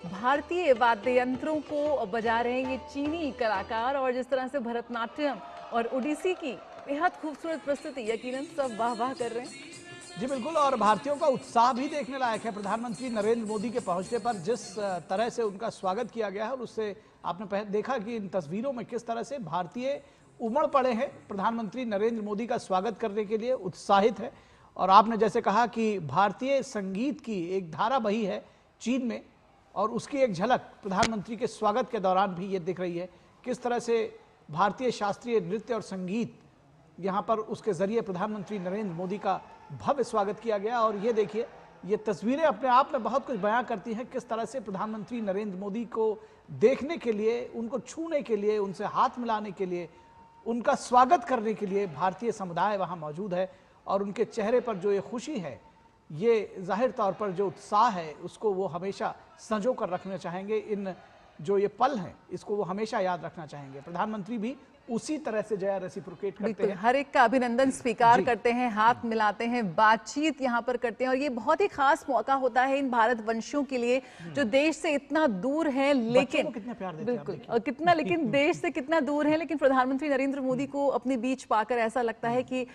भारतीय वाद्य यंत्रों को बजा रहे हैं ये चीनी कलाकार, और जिस तरह से भरतनाट्यम और ओडिसी की बेहद खूबसूरत प्रस्तुति, यकीनन सब वाह वाह कर रहे हैं। जी बिल्कुल, और भारतीयों का उत्साह भी देखने लायक है। प्रधानमंत्री नरेंद्र मोदी के पहुंचने पर जिस तरह से उनका स्वागत किया गया है, और उससे आपने देखा कि इन तस्वीरों में किस तरह से भारतीय उमड़ पड़े हैं प्रधानमंत्री नरेंद्र मोदी का स्वागत करने के लिए, उत्साहित है। और आपने जैसे कहा कि भारतीय संगीत की एक धारा बही है चीन में, और उसकी एक झलक प्रधानमंत्री के स्वागत के दौरान भी ये दिख रही है, किस तरह से भारतीय शास्त्रीय नृत्य और संगीत यहाँ पर उसके जरिए प्रधानमंत्री नरेंद्र मोदी का भव्य स्वागत किया गया। और ये देखिए, ये तस्वीरें अपने आप में बहुत कुछ बयां करती हैं, किस तरह से प्रधानमंत्री नरेंद्र मोदी को देखने के लिए, उनको छूने के लिए, उनसे हाथ मिलाने के लिए, उनका स्वागत करने के लिए भारतीय समुदाय वहां मौजूद है। और उनके चेहरे पर जो ये खुशी है, ये जाहिर तौर पर जो उत्साह है, उसको वो हमेशा संजो कर रखना चाहेंगे। इन जो ये पल हैं, इसको वो हमेशा याद रखना चाहेंगे। प्रधानमंत्री भी उसी तरह से जया रेसिप्रोकेट करते हैं, हर एक का अभिनंदन स्वीकार करते हैं, हाथ मिलाते हैं, बातचीत यहाँ पर करते हैं। और ये बहुत ही खास मौका होता है इन भारतवंशियों के लिए जो देश से इतना दूर हैं, लेकिन कितना प्यार देते हैं, बिल्कुल, और कितना लेकिन देश से कितना दूर है, लेकिन प्रधानमंत्री नरेंद्र मोदी को अपने बीच पाकर ऐसा लगता है कि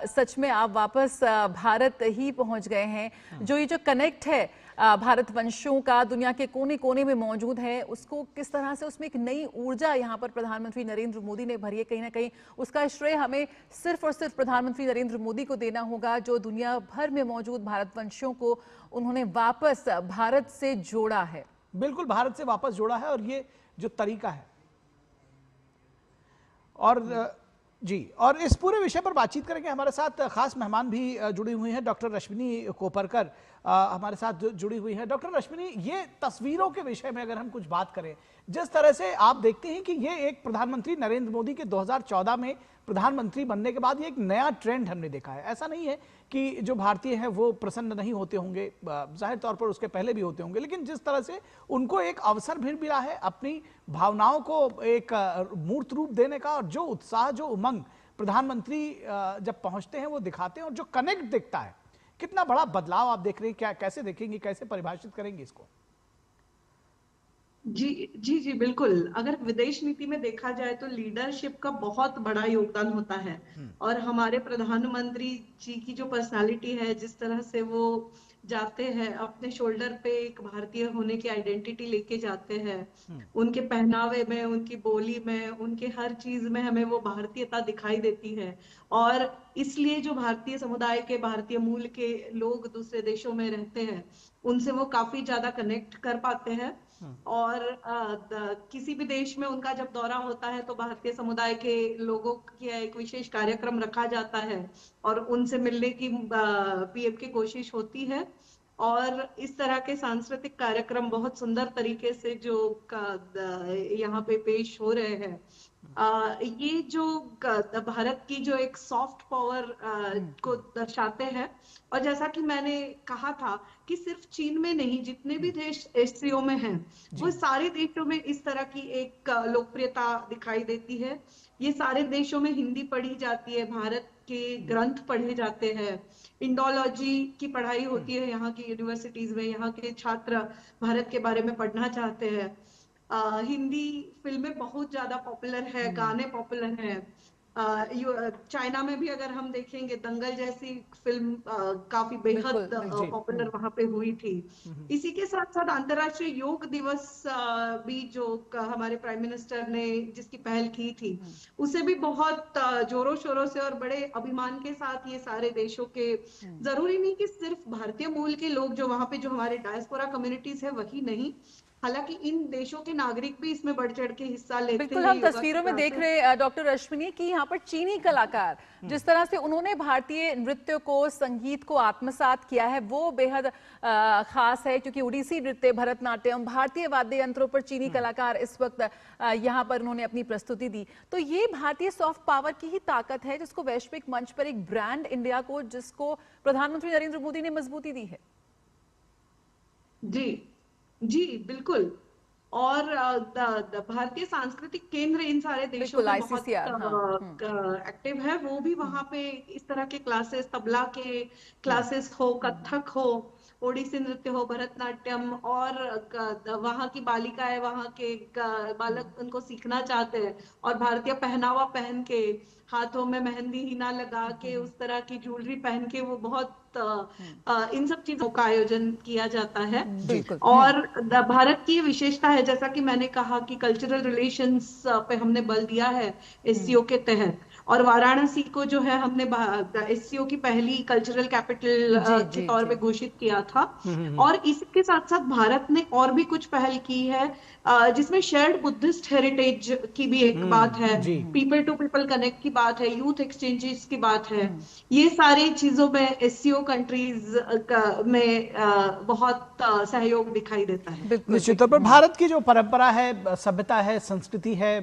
सच में आप वापस भारत ही पहुंच गए हैं। जो ये जो कनेक्ट है भारतवंशियों का दुनिया के कोने कोने में मौजूद है, उसको किस तरह से उसमें एक नई ऊर्जा यहाँ पर प्रधानमंत्री नरेंद्र मोदी ने भरी है। कहीं ना कहीं उसका श्रेय हमें सिर्फ और सिर्फ प्रधानमंत्री नरेंद्र मोदी को देना होगा, जो दुनिया भर में मौजूद भारतवंशियों को उन्होंने वापस भारत से जोड़ा है। बिल्कुल, भारत से वापस जोड़ा है। और ये जो तरीका है, और जी, और इस पूरे विषय पर बातचीत करेंगे। हमारे साथ खास मेहमान भी जुड़ी हुई हैं, डॉक्टर रश्मिनी कोपरकर हमारे साथ जुड़ी हुई हैं। डॉक्टर रश्मिनी, ये तस्वीरों के विषय में अगर हम कुछ बात करें, जिस तरह से आप देखते हैं कि ये एक प्रधानमंत्री नरेंद्र मोदी के 2014 में प्रधानमंत्री बनने के बाद ये एक नया ट्रेंड हमने देखा है। ऐसा नहीं है कि जो भारतीय हैं वो प्रसन्न नहीं होते होंगे, जाहिर तौर पर उसके पहले भी होते होंगे, लेकिन जिस तरह से उनको एक अवसर भी मिला है अपनी भावनाओं को एक मूर्त रूप देने का, और जो उत्साह, जो उमंग प्रधानमंत्री जब पहुंचते हैं वो दिखाते हैं, और जो कनेक्ट दिखता है, कितना बड़ा बदलाव आप देख रहे हैं, क्या कैसे देखेंगे, कैसे परिभाषित करेंगे इसको? जी बिल्कुल। अगर विदेश नीति में देखा जाए तो लीडरशिप का बहुत बड़ा योगदान होता है। और हमारे प्रधानमंत्री जी की जो पर्सनालिटी है, जिस तरह से वो जाते हैं, अपने शोल्डर पे एक भारतीय होने की आइडेंटिटी लेके जाते हैं, उनके पहनावे में, उनकी बोली में, उनके हर चीज में हमें वो भारतीयता दिखाई देती है। और इसलिए जो भारतीय समुदाय के, भारतीय मूल के लोग दूसरे देशों में रहते हैं, उनसे वो काफी ज्यादा कनेक्ट कर पाते हैं। और किसी भी देश में उनका जब दौरा होता है तो भारतीय समुदाय के लोगों की एक विशेष कार्यक्रम रखा जाता है और उनसे मिलने की पीएम की कोशिश होती है। और इस तरह के सांस्कृतिक कार्यक्रम बहुत सुंदर तरीके से जो यहाँ पे पेश हो रहे हैं, ये जो भारत की जो एक सॉफ्ट पावर को दर्शाते हैं। और जैसा कि मैंने कहा था कि सिर्फ चीन में नहीं, जितने भी देश एससीओ में हैं, वो सारे देशों में इस तरह की एक लोकप्रियता दिखाई देती है। ये सारे देशों में हिंदी पढ़ी जाती है, भारत के ग्रंथ पढ़े जाते हैं, इंडोलॉजी की पढ़ाई होती है यहाँ की यूनिवर्सिटीज में, यहाँ के छात्र भारत के बारे में पढ़ना चाहते हैं। हिंदी फिल्में बहुत ज्यादा पॉपुलर है, गाने पॉपुलर हैं। चाइना में भी अगर हम देखेंगे, दंगल जैसी फिल्म काफी बेहद पॉपुलर वहां पे हुई थी। इसी के साथ साथ अंतर्राष्ट्रीय योग दिवस भी जो हमारे प्राइम मिनिस्टर ने जिसकी पहल की थी, उसे भी बहुत जोरों शोरों से और बड़े अभिमान के साथ ये सारे देशों के, जरूरी नहीं कि सिर्फ भारतीय मूल के लोग जो वहां पे जो हमारे डायस्पोरा कम्युनिटीज है वही नहीं, हालांकि इन देशों के नागरिक भी इसमें बढ़ चढ़ के हिस्सा लेते हैं। बिल्कुल, हम तस्वीरों में देख रहे डॉक्टर रश्मिनी कि यहाँ पर चीनी कलाकार जिस तरह से उन्होंने भारतीय नृत्य को, संगीत को आत्मसात किया है, वो बेहद खास है। क्योंकि उड़ीसी नृत्य, भरतनाट्यम, भारतीय वाद्य यंत्रों पर चीनी कलाकार इस वक्त यहाँ पर उन्होंने अपनी प्रस्तुति दी। तो ये भारतीय सॉफ्ट पावर की ही ताकत है जिसको वैश्विक मंच पर एक ब्रांड इंडिया को, जिसको प्रधानमंत्री नरेंद्र मोदी ने मजबूती दी है। जी बिल्कुल। और भारतीय सांस्कृतिक केंद्र इन सारे देशों में बहुत एक्टिव है। वो भी वहां पे इस तरह के क्लासेस, तबला के क्लासेस हो, कथक हो, ओडिसी नृत्य हो, भरतनाट्यम, और वहाँ की बालिकाएं, वहाँ के बालक उनको सीखना चाहते हैं और भारतीय पहनावा पहन के, हाथों में मेहंदी हिना लगा के, उस तरह की ज्वेलरी पहन के वो बहुत इन सब चीजों का आयोजन किया जाता है। और भारत की विशेषता है, जैसा कि मैंने कहा कि कल्चरल रिलेशंस पे हमने बल दिया है एससीओ के तहत, और वाराणसी को जो है हमने एससीओ की पहली कल्चरल कैपिटल के तौर पे घोषित किया था। और इसके साथ साथ भारत ने और भी कुछ पहल की है, जिसमें शेयर्ड बुद्धिस्ट हेरिटेज की भी एक बात है, पीपल टू पीपल कनेक्ट की बात है, यूथ एक्सचेंजेस की बात है। ये सारी चीजों में एससीओ कंट्रीज में बहुत सहयोग दिखाई देता है। निश्चित तौर पर भारत की जो परंपरा है, सभ्यता है, संस्कृति है,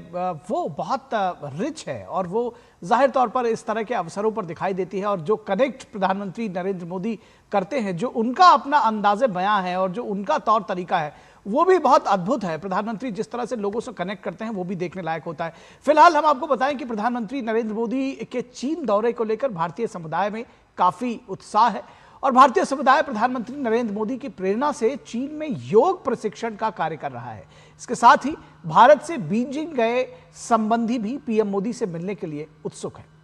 वो बहुत रिच है और वो जाहिर तौर पर इस तरह के अवसरों पर दिखाई देती है। और जो कनेक्ट प्रधानमंत्री नरेंद्र मोदी करते हैं, जो उनका अपना अंदाजे बयां है और जो उनका तौर तरीका है, वो भी बहुत अद्भुत है। प्रधानमंत्री जिस तरह से लोगों से कनेक्ट करते हैं वो भी देखने लायक होता है। फिलहाल हम आपको बताएं कि प्रधानमंत्री नरेंद्र मोदी के चीन दौरे को लेकर भारतीय समुदाय में काफी उत्साह है और भारतीय समुदाय प्रधानमंत्री नरेंद्र मोदी की प्रेरणा से चीन में योग प्रशिक्षण का कार्य कर रहा है। इसके साथ ही भारत से बीजिंग गए संबंधी भी पीएम मोदी से मिलने के लिए उत्सुक है।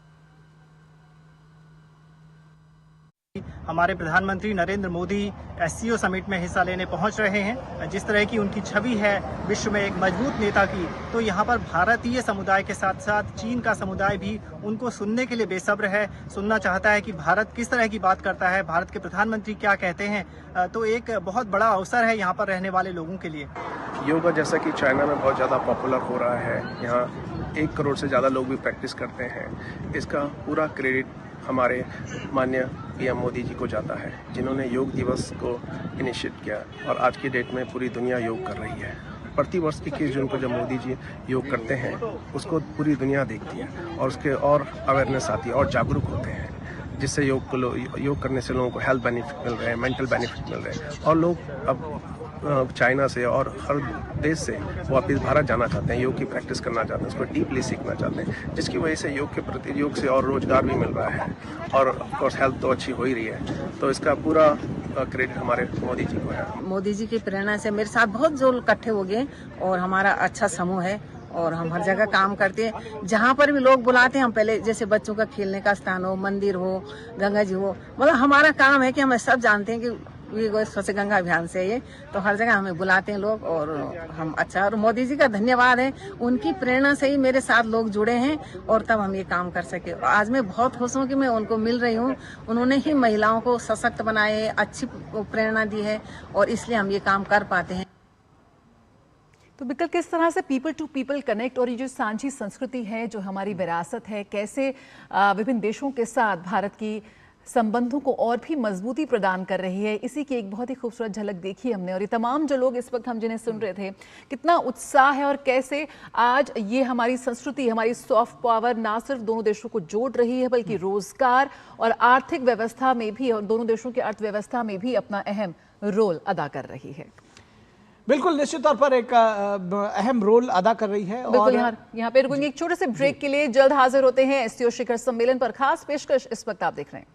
हमारे प्रधानमंत्री नरेंद्र मोदी एससीओ समिट में हिस्सा लेने पहुंच रहे हैं। जिस तरह की उनकी छवि है विश्व में एक मजबूत नेता की, तो यहाँ पर भारतीय समुदाय के साथ साथ चीन का समुदाय भी उनको सुनने के लिए बेसब्र है, सुनना चाहता है कि भारत किस तरह की बात करता है, भारत के प्रधानमंत्री क्या कहते हैं। तो एक बहुत बड़ा अवसर है यहाँ पर रहने वाले लोगों के लिए। योगा जैसा कि चाइना में बहुत ज़्यादा पॉपुलर हो रहा है, यहाँ 1 करोड़ से ज़्यादा लोग भी प्रैक्टिस करते हैं। इसका पूरा क्रेडिट हमारे माननीय पीएम मोदी जी को जाता है, जिन्होंने योग दिवस को इनिशिएट किया और आज की डेट में पूरी दुनिया योग कर रही है। प्रतिवर्ष 21 जून को जब मोदी जी योग करते हैं, उसको पूरी दुनिया देखती है और उसके और अवेयरनेस आती है और जागरूक होते हैं, जिससे योग करने से लोगों को हेल्थ बेनिफिट मिल रहे हैं, मेंटल बेनिफिट मिल रहे हैं और लोग अब चाइना से और हर देश से वापस भारत जाना चाहते हैं, योग की प्रैक्टिस करना चाहते हैं, उसको डीपली सीखना चाहते हैं, जिसकी वजह से योग के प्रति योग से और रोजगार भी मिल रहा है और ऑफ कोर्स हेल्थ तो अच्छी हो ही रही है। तो इसका पूरा क्रेडिट हमारे मोदी जी को है। मोदी जी की प्रेरणा से मेरे साथ बहुत जो इकट्ठे हो गए और हमारा अच्छा समूह है और हम हर जगह काम करते हैं। जहाँ पर भी लोग बुलाते हैं, हम पहले जैसे बच्चों का खेलने का स्थान हो, मंदिर हो, गंगा जी हो, मतलब हमारा काम है कि हम सब जानते हैं कि ये स्वच्छ गंगा अभियान से ये, तो हर जगह हमें बुलाते हैं लोग और हम अच्छा। और मोदी जी का धन्यवाद है, उनकी प्रेरणा से ही मेरे साथ लोग जुड़े हैं और तब हम ये काम कर सके। आज मैं बहुत खुश हूँ कि मैं उनको मिल रही हूँ। उन्होंने ही महिलाओं को सशक्त बनाए, अच्छी प्रेरणा दी है और इसलिए हम ये काम कर पाते हैं। तो बिल्कुल किस तरह से पीपल टू पीपल कनेक्ट और ये जो सांझी संस्कृति है, जो हमारी विरासत है, कैसे विभिन्न देशों के साथ भारत की संबंधों को और भी मजबूती प्रदान कर रही है, इसी की एक बहुत ही खूबसूरत झलक देखी हमने। और ये तमाम जो लोग इस वक्त हम जिन्हें सुन रहे थे, कितना उत्साह है और कैसे आज ये हमारी संस्कृति, हमारी सॉफ्ट पावर ना सिर्फ दोनों देशों को जोड़ रही है बल्कि रोजगार और आर्थिक व्यवस्था में भी और दोनों देशों की अर्थव्यवस्था में भी अपना अहम रोल अदा कर रही है। बिल्कुल निश्चित तौर पर एक अहम रोल अदा कर रही है। और यहाँ पे रुकेंगे एक छोटे से ब्रेक के लिए, जल्द हाजिर होते हैं एससीओ शिखर सम्मेलन पर खास पेशकश इस वक्त आप देख रहे हैं।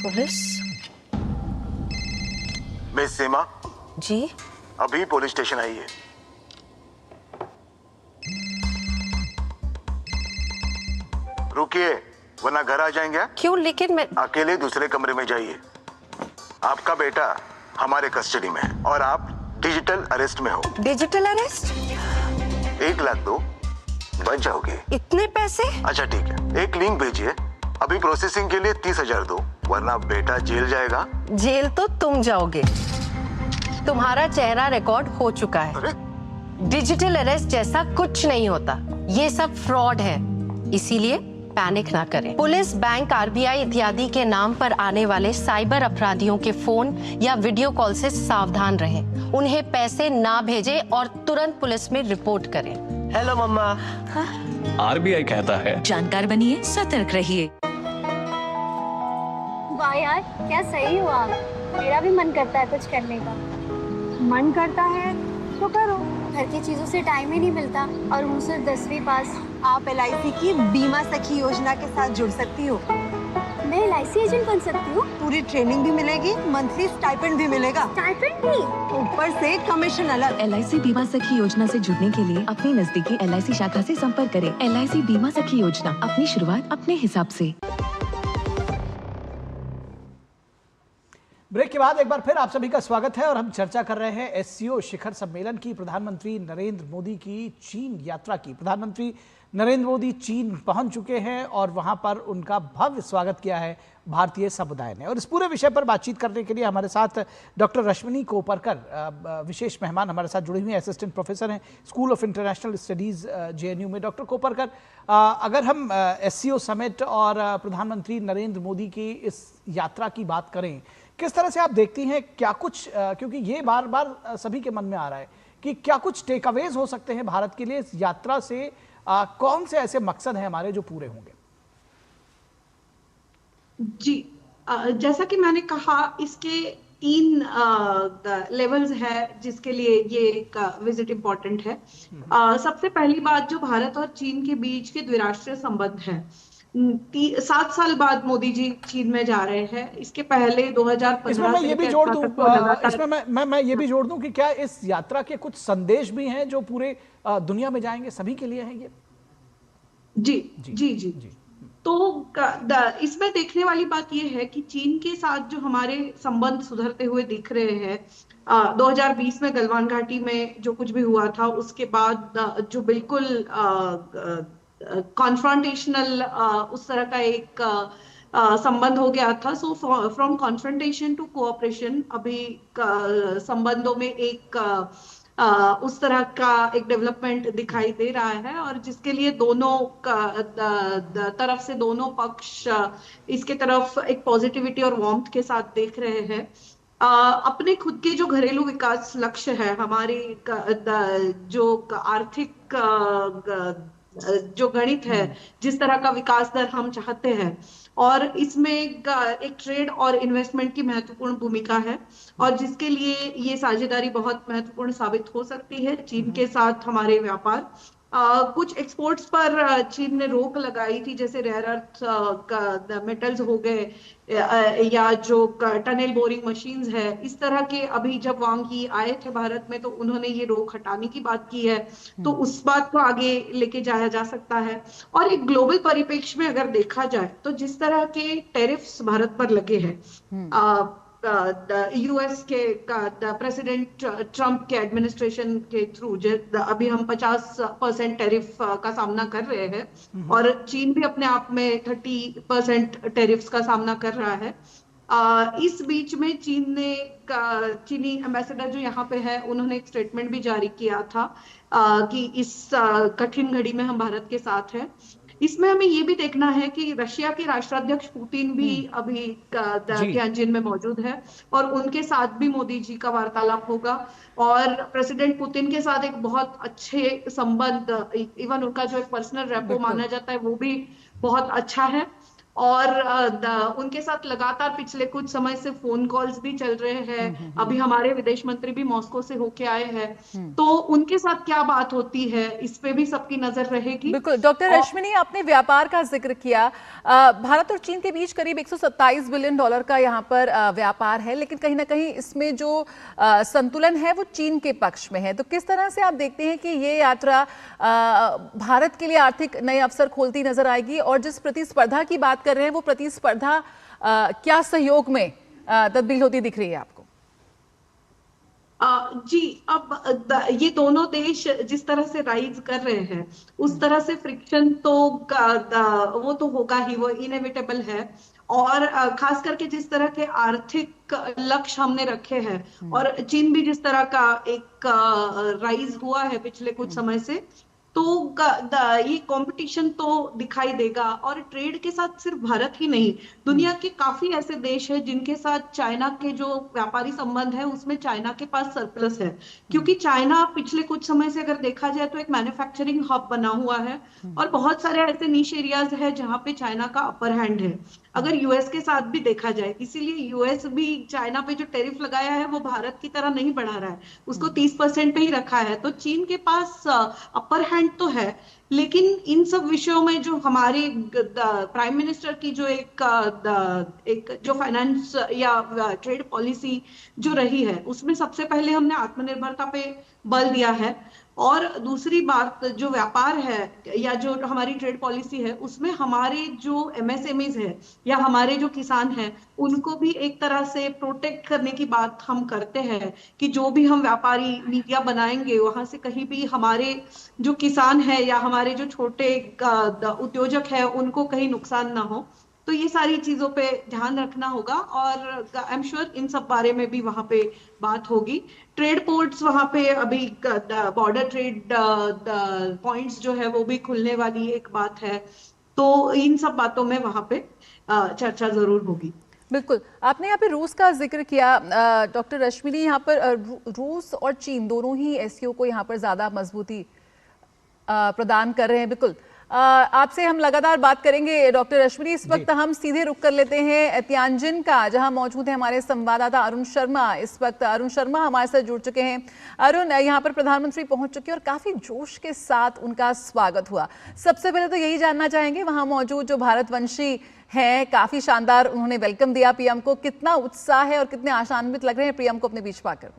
पुलिस? मिस सीमा जी, अभी पुलिस स्टेशन आई है। रुकिए वरना घर आ जाएंगे। क्यों? लेकिन मैं अकेले दूसरे कमरे में जाइए। आपका बेटा हमारे कस्टडी में है और आप डिजिटल अरेस्ट में हो। Digital arrest? 1 लाख दो, बच जाओगे। इतने पैसे? अच्छा ठीक है, एक लिंक भेजिए, अभी प्रोसेसिंग के लिए 30,000 दो, वरना बेटा जेल जाएगा। जेल तो तुम जाओगे, तुम्हारा चेहरा रिकॉर्ड हो चुका है। डिजिटल अरेस्ट जैसा कुछ नहीं होता, ये सब फ्रॉड है, इसीलिए पैनिक ना करें। पुलिस, बैंक, आरबीआई इत्यादि के नाम पर आने वाले साइबर अपराधियों के फोन या वीडियो कॉल से सावधान रहें। उन्हें पैसे ना भेजें और तुरंत पुलिस में रिपोर्ट करें। हेलो मम्मा। आरबीआई कहता है जानकार बनिए, सतर्क रहिए। वाह यार, क्या सही हुआ आप। मेरा भी मन करता है कुछ करने का। मन करता है तो करो, घर की चीजों से टाइम ही नहीं मिलता और हूँ सिर्फ 10वीं पास। आप LIC की बीमा सखी योजना के साथ जुड़ सकती हो। मैं LIC एजेंट बन सकती हूँ? पूरी ट्रेनिंग भी मिलेगी, मंथली स्टाइपेंड भी मिलेगा। स्टाइपेंड भी? ऊपर से कमीशन अलग। LIC बीमा सखी योजना से जुड़ने के लिए अपनी नजदीकी LIC शाखा से संपर्क करें। LIC बीमा सखी योजना, अपनी शुरुआत अपने हिसाब से। ब्रेक के बाद एक बार फिर आप सभी का स्वागत है और हम चर्चा कर रहे हैं एससीओ शिखर सम्मेलन की, प्रधानमंत्री नरेंद्र मोदी की चीन यात्रा की। प्रधानमंत्री नरेंद्र मोदी चीन पहुंच चुके हैं और वहां पर उनका भव्य स्वागत किया है भारतीय समुदाय ने। और इस पूरे विषय पर बातचीत करने के लिए हमारे साथ डॉक्टर रश्मिनी कोपरकर विशेष मेहमान हमारे साथ जुड़े हुए हैं, असिस्टेंट प्रोफेसर हैं school of international studies JNU में। डॉक्टर कोपरकर, अगर हम एससीओ समिट और प्रधानमंत्री नरेंद्र मोदी की इस यात्रा की बात करें, किस तरह से आप देखती हैं, क्या कुछ, क्योंकि ये बार बार सभी के मन में आ रहा है कि क्या कुछ टेक अवेज हो सकते हैं भारत के लिए इस यात्रा से, कौन से ऐसे मकसद हैं हमारे जो पूरे होंगे? जी, जैसा कि मैंने कहा, इसके 3 लेवल्स है जिसके लिए ये एक विजिट इम्पोर्टेंट है। सबसे पहली बात, जो भारत और चीन के बीच के द्विराष्ट्रीय संबंध है, 7 साल बाद मोदी जी चीन में जा रहे हैं। इसके पहले 2015 इसमें मैं ये भी जोड़ दूं, इसमें मैं ये भी जोड़ दूं कि क्या इस यात्रा के कुछ संदेश भी हैं जो पूरे दुनिया में जाएंगे, सभी के लिए हैं ये? जी जी जी जी, जी। तो इसमें देखने वाली बात यह है कि चीन के साथ जो हमारे संबंध सुधरते हुए दिख रहे हैं, 2020 में गलवान घाटी में जो कुछ भी हुआ था, उसके बाद जो बिल्कुल कॉन्फ्रंटेशनल उस तरह का एक संबंध हो गया था। So from confrontation to cooperation, अभी संबंधों में एक उस तरह का एक डेवलपमेंट दिखाई दे रहा है, और जिसके लिए दोनों तरफ से दोनों पक्ष इसके तरफ एक पॉजिटिविटी और वार्मथ के साथ देख रहे हैं। अपने खुद के जो घरेलू विकास लक्ष्य है, हमारे जो आर्थिक जो गणित है, जिस तरह का विकास दर हम चाहते हैं, और इसमें एक ट्रेड और इन्वेस्टमेंट की महत्वपूर्ण भूमिका है, और जिसके लिए ये साझेदारी बहुत महत्वपूर्ण साबित हो सकती है चीन के साथ हमारे व्यापार। कुछ एक्सपोर्ट्स पर चीन ने रोक लगाई थी, जैसे रेयर अर्थ मेटल्स हो गए या जो टनल बोरिंग मशीन्स है, इस तरह के। अभी जब वांग यी आए थे भारत में तो उन्होंने ये रोक हटाने की बात की है, तो उस बात को आगे लेके जाया जा सकता है। और एक ग्लोबल परिप्रेक्ष्य में अगर देखा जाए तो जिस तरह के टैरिफ्स भारत पर लगे हैं, यूएस के प्रेसिडेंट ट्रंप के एडमिनिस्ट्रेशन के थ्रू, अभी हम 50% टैरिफ का सामना कर रहे हैं, और चीन भी अपने आप में 30% टैरिफ्स का सामना कर रहा है। इस बीच में चीन ने, चीनी एम्बेसडर जो यहाँ पे है, उन्होंने एक स्टेटमेंट भी जारी किया था कि इस कठिन घड़ी में हम भारत के साथ हैं। इसमें हमें ये भी देखना है कि रशिया के राष्ट्राध्यक्ष पुतिन भी अभी तियानजिन में मौजूद है, और उनके साथ भी मोदी जी का वार्तालाप होगा। और प्रेसिडेंट पुतिन के साथ एक बहुत अच्छे संबंध, इवन उनका जो एक पर्सनल रेपो माना जाता है, वो भी बहुत अच्छा है। और उनके साथ लगातार पिछले कुछ समय से फोन कॉल्स भी चल रहे हैं। अभी हमारे विदेश मंत्री भी मॉस्को से होके आए हैं, तो उनके साथ क्या बात होती है, इस पे भी सबकी नजर रहेगी। बिल्कुल। डॉक्टर रश्मिनी, आपने व्यापार का जिक्र किया। भारत और चीन के बीच करीब $127 बिलियन का यहाँ पर व्यापार है, लेकिन कहीं ना कहीं इसमें जो संतुलन है वो चीन के पक्ष में है। तो किस तरह से आप देखते हैं कि ये यात्रा भारत के लिए आर्थिक नए अवसर खोलती नजर आएगी, और जिस प्रतिस्पर्धा की बात कर रहे हैं वो प्रतिस्पर्धा क्या सहयोग में तब्दील होती दिख रही है आपको? जी, अब ये दोनों देश जिस तरह से राइज कर रहे हैं, उस तरह से फ्रिक्शन तो वो तो होगा ही, वो इनएविटेबल है। और खास करके जिस तरह के आर्थिक लक्ष्य हमने रखे हैं, और चीन भी जिस तरह का एक राइज हुआ है पिछले कुछ समय से, तो ये कंपटीशन तो दिखाई देगा। और ट्रेड के साथ सिर्फ भारत ही नहीं, दुनिया के काफी ऐसे देश हैं जिनके साथ चाइना के जो व्यापारी संबंध है, उसमें चाइना के पास सरप्लस है, क्योंकि चाइना पिछले कुछ समय से अगर देखा जाए तो एक मैन्युफैक्चरिंग हब बना हुआ है, और बहुत सारे ऐसे नीश एरियाज है जहां पे चाइना का अपर हैंड है, अगर यूएस के साथ भी देखा जाए। इसीलिए यूएस भी चाइना पे जो टैरिफ लगाया है वो भारत की तरह नहीं बढ़ा रहा है, उसको 30% पे ही रखा है। तो चीन के पास अपर हैंड तो है, लेकिन इन सब विषयों में जो हमारे प्राइम मिनिस्टर की जो एक जो फाइनेंस या ट्रेड पॉलिसी जो रही है, उसमें सबसे पहले हमने आत्मनिर्भरता पे बल दिया है। और दूसरी बात, जो व्यापार है या जो हमारी ट्रेड पॉलिसी है, उसमें हमारे जो MSMEs है या हमारे जो किसान हैं, उनको भी एक तरह से प्रोटेक्ट करने की बात हम करते हैं कि जो भी हम व्यापारी नीतियां बनाएंगे वहां से कहीं भी हमारे जो किसान है या हमारे जो छोटे उद्योजक है उनको कहीं नुकसान ना हो। तो ये सारी चीजों पे ध्यान रखना होगा और आई एम श्योर इन सब बारे में भी वहां पे बात होगी। ट्रेड पोर्ट्स वहां पे अभी बॉर्डर ट्रेड पॉइंट्स जो है वो भी खुलने वाली एक बात है, तो इन सब बातों में वहां पे चर्चा जरूर होगी। बिल्कुल, आपने यहाँ पे रूस का जिक्र किया डॉक्टर रश्मिनी, यहाँ पर रूस और चीन दोनों ही SCO को यहाँ पर ज्यादा मजबूती प्रदान कर रहे हैं। बिल्कुल, आपसे हम लगातार बात करेंगे डॉक्टर रश्मिनी। इस वक्त हम सीधे रुक कर लेते हैं तियानजिन का, जहां मौजूद है हमारे संवाददाता अरुण शर्मा। इस वक्त अरुण शर्मा हमारे साथ जुड़ चुके हैं। अरुण, यहाँ पर प्रधानमंत्री पहुंच चुके हैं और काफी जोश के साथ उनका स्वागत हुआ। सबसे पहले तो यही जानना चाहेंगे, वहां मौजूद जो भारतवंशी हैं, काफी शानदार उन्होंने वेलकम दिया पीएम को। कितना उत्साह है और कितने आशान्वित लग रहे हैं पीएम को अपने बीच पाकर?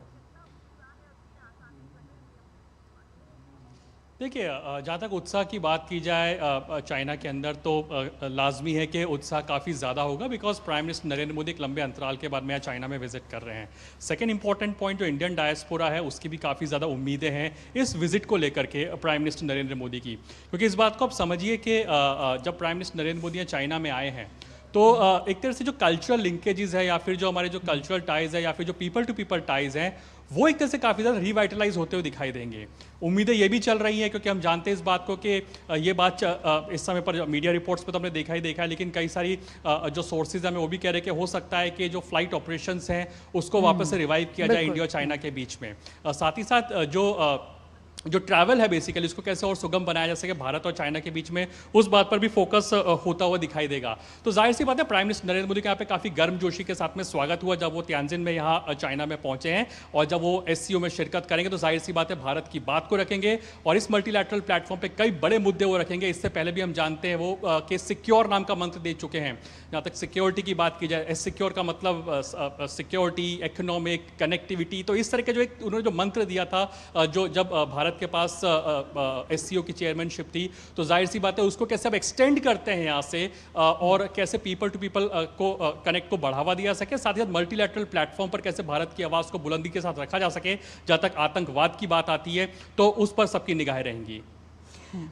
देखिए, जहाँ तक उत्साह की बात की जाए चाइना के अंदर, तो लाजमी है कि उत्साह काफ़ी ज़्यादा होगा, because prime minister Narendra Modi एक लंबे अंतराल के बाद में चाइना में विजिट कर रहे हैं। सेकेंड इंपॉर्टेंट पॉइंट, जो इंडियन डायस्पोरा है उसकी भी काफ़ी ज़्यादा उम्मीदें हैं इस विजिट को लेकर के प्राइम मिनिस्टर नरेंद्र मोदी की, क्योंकि इस बात को आप समझिए कि जब prime minister Narendra Modi China में आए हैं तो एक तरह से जो कल्चरल लिंकेजेस है या फिर जो हमारे जो कल्चरल टाइज़ है या फिर जो पीपल टू पीपल टाइज़ हैं, वो एक तरह से काफ़ी ज़्यादा रिवाइटलाइज होते हुए दिखाई देंगे। उम्मीदें ये भी चल रही हैं, क्योंकि हम जानते हैं इस बात को कि ये बात इस समय पर मीडिया रिपोर्ट्स पे तो हमने देखा ही है, लेकिन कई सारी जो सोर्सेज हैं वो भी कह रहे हैं कि हो सकता है कि जो फ्लाइट ऑपरेशंस हैं उसको वापस से रिवाइव किया जाए इंडिया और चाइना के बीच में। साथ ही साथ जो ट्रैवल है बेसिकली उसको कैसे और सुगम बनाया जा सके भारत और चाइना के बीच में, उस बात पर भी फोकस होता हुआ दिखाई देगा। तो जाहिर सी बात है, प्राइम मिनिस्टर नरेंद्र मोदी का यहाँ पे काफ़ी गर्मजोशी के साथ में स्वागत हुआ जब वो तियानजिन में यहाँ चाइना में पहुंचे हैं, और जब वो SCO में शिरकत करेंगे तो जाहिर सी बात है भारत की बात को रखेंगे और इस मल्टीलैटरल प्लेटफॉर्म पर कई बड़े मुद्दे वो रखेंगे। इससे पहले भी हम जानते हैं वो कि सिक्योर नाम का मंत्र दे चुके हैं। जहाँ तक सिक्योरिटी की बात की जाए, सिक्योर का मतलब सिक्योरिटी, इकोनॉमिक, कनेक्टिविटी, तो इस तरह के जो एक उन्होंने जो मंत्र दिया था जो जब भारत के पास SCO की चेयरमैनशिप थी, तो जाहिर सी बात है उसको कैसे अब एक्सटेंड करते हैं यहाँ से और कैसे पीपल टू पीपल को कनेक्ट को बढ़ावा दिया सके, साथ ही साथ मल्टीलैटरल प्लेटफॉर्म पर कैसे भारत की आवाज़ को बुलंदी के साथ रखा जा सके। जहाँ तक आतंकवाद की बात आती है तो उस पर सबकी निगाहें रहेंगी।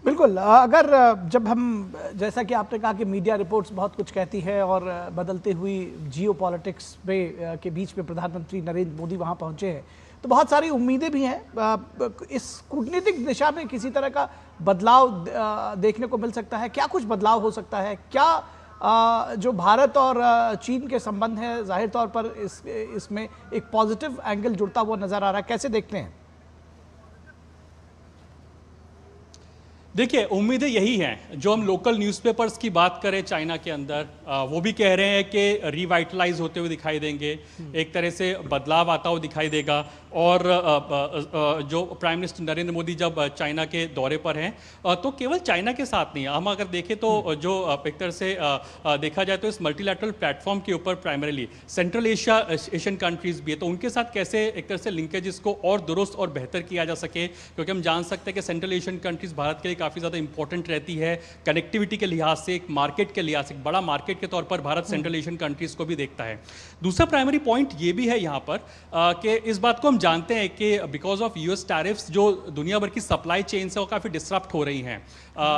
बिल्कुल, अगर जब हम, जैसा कि आपने कहा कि मीडिया रिपोर्ट्स बहुत कुछ कहती है और बदलते हुई जियोपॉलिटिक्स के बीच में प्रधानमंत्री नरेंद्र मोदी वहाँ पहुँचे हैं, तो बहुत सारी उम्मीदें भी हैं। इस कूटनीतिक दिशा में किसी तरह का बदलाव देखने को मिल सकता है? क्या कुछ बदलाव हो सकता है? क्या जो भारत और चीन के संबंध है, जाहिर तौर पर इसमें एक पॉजिटिव एंगल जुड़ता हुआ नजर आ रहा है, कैसे देखते हैं? देखिए, उम्मीदें यही हैं। जो हम लोकल न्यूज़पेपर्स की बात करें चाइना के अंदर, वो भी कह रहे हैं कि रिवाइटलाइज होते हुए दिखाई देंगे, एक तरह से बदलाव आता हुआ दिखाई देगा। और जो प्राइम मिनिस्टर नरेंद्र मोदी जब चाइना के दौरे पर हैं तो केवल चाइना के साथ नहीं, हम अगर देखें तो जो एक तरह से देखा जाए तो इस मल्टीलैटरल प्लेटफॉर्म के ऊपर प्राइमरीली सेंट्रल एशियन कंट्रीज भी है, तो उनके साथ कैसे एक तरह से लिंकेजेस को और दुरुस्त और बेहतर किया जा सके, क्योंकि हम जान सकते हैं कि सेंट्रल एशियन कंट्रीज भारत के लिए काफ़ी ज़्यादा इंपॉर्टेंट रहती है कनेक्टिविटी के लिहाज से, एक मार्केट के लिहाज से, एक बड़ा मार्केट के तौर पर भारत सेंट्रल एशियन कंट्रीज को भी देखता है। दूसरा प्राइमरी पॉइंट ये भी है यहाँ पर कि इस बात को हम जानते हैं कि बिकॉज ऑफ US टैरिफ्स जो दुनिया भर की सप्लाई चेन है वो काफ़ी डिसरप्ट हो रही हैं।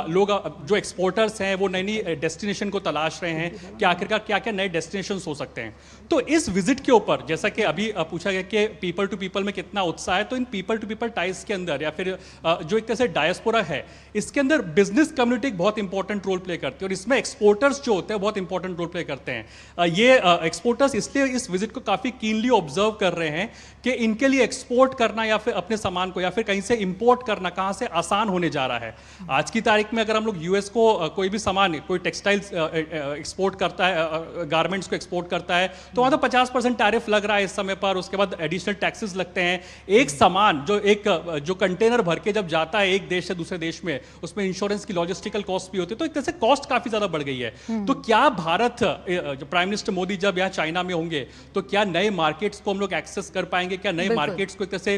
लोग जो एक्सपोर्टर्स हैं वो नई नई डेस्टिनेशन को तलाश रहे हैं कि आखिरकार क्या क्या नए डेस्टिनेशंस हो सकते हैं। तो इस विजिट के ऊपर जैसा कि अभी पूछा गया कि पीपल टू पीपल में कितना उत्साह है, तो इन पीपल टू पीपल टाइज के अंदर या फिर जो एक तरह से डायस्पोरा है, इसके अंदर बिजनेस कम्युनिटी एक बहुत इंपॉर्टेंट रोल प्ले करती है और इसमें एक्सपोर्टर्स जो होते हैं बहुत इंपॉर्टेंट रोल प्ले करते हैं। ये एक्सपोर्टर्स इसलिए इस विजिट को काफ़ी कीनली ऑब्जर्व कर रहे हैं कि इनके लिए एक्सपोर्ट करना या फिर अपने सामान को या फिर कहीं से इंपोर्ट करना कहाँ से आसान होने जा रहा है। आज की तारीख में अगर हम लोग US को कोई भी सामान, कोई टेक्सटाइल्स एक्सपोर्ट करता है, गारमेंट्स को एक्सपोर्ट करता है, तो वहाँ तो 50% टैरिफ लग रहा है इस समय पर, उसके बाद एडिशनल टैक्सेस लगते हैं। एक सामान जो कंटेनर भर के जब जाता है एक देश से दूसरे देश में, है, उसमें इंश्योरेंस की लॉजिस्टिकल कॉस्ट भी होती है, तो एक तरह से कॉस्ट काफी ज्यादा बढ़ गई है। तो क्या भारत, प्राइम मिनिस्टर मोदी जब यहाँ चाइना में होंगे तो क्या नए मार्केट्स को हम लोग एक्सेस कर पाएंगे, क्या नए मार्केट्स को एक तरह से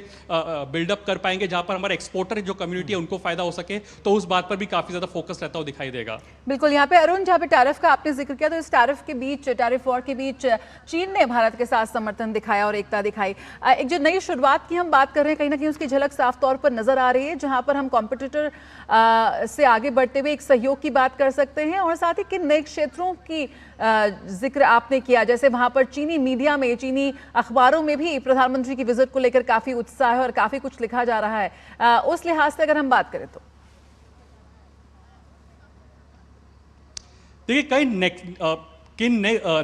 बिल्डअप कर पाएंगे जहां पर हमारे एक्सपोर्टर जो कम्युनिटी है उनको फायदा हो सके, तो उस बात पर भी काफी ज्यादा फोकस रहता हुआ दिखाई देगा। बिल्कुल, यहाँ पे अरुण, जहाँ पे टैरिफ का आपने जिक्र किया, तो इस टैरिफ के बीच, टैरिफ वॉर के बीच चीन ने भारत के साथ समर्थन दिखाया और एकता दिखाई। एक जो नई शुरुआत की हम बात कर रहे हैं, कहीं ना कहीं उसकी झलक साफ तौर पर नजर आ रही है, जहां पर हम कॉम्पिटिटर से आगे बढ़ते हुए एक सहयोग की बात कर सकते हैं। और साथ ही किन नए क्षेत्रों की जिक्र आपने किया, जैसे वहां पर चीनी मीडिया में, चीनी अखबारों में भी प्रधानमंत्री की विजिट को लेकर काफी उत्साह है और काफी कुछ लिखा जा रहा है। उस लिहाज से अगर हम बात करें तो देखिए किन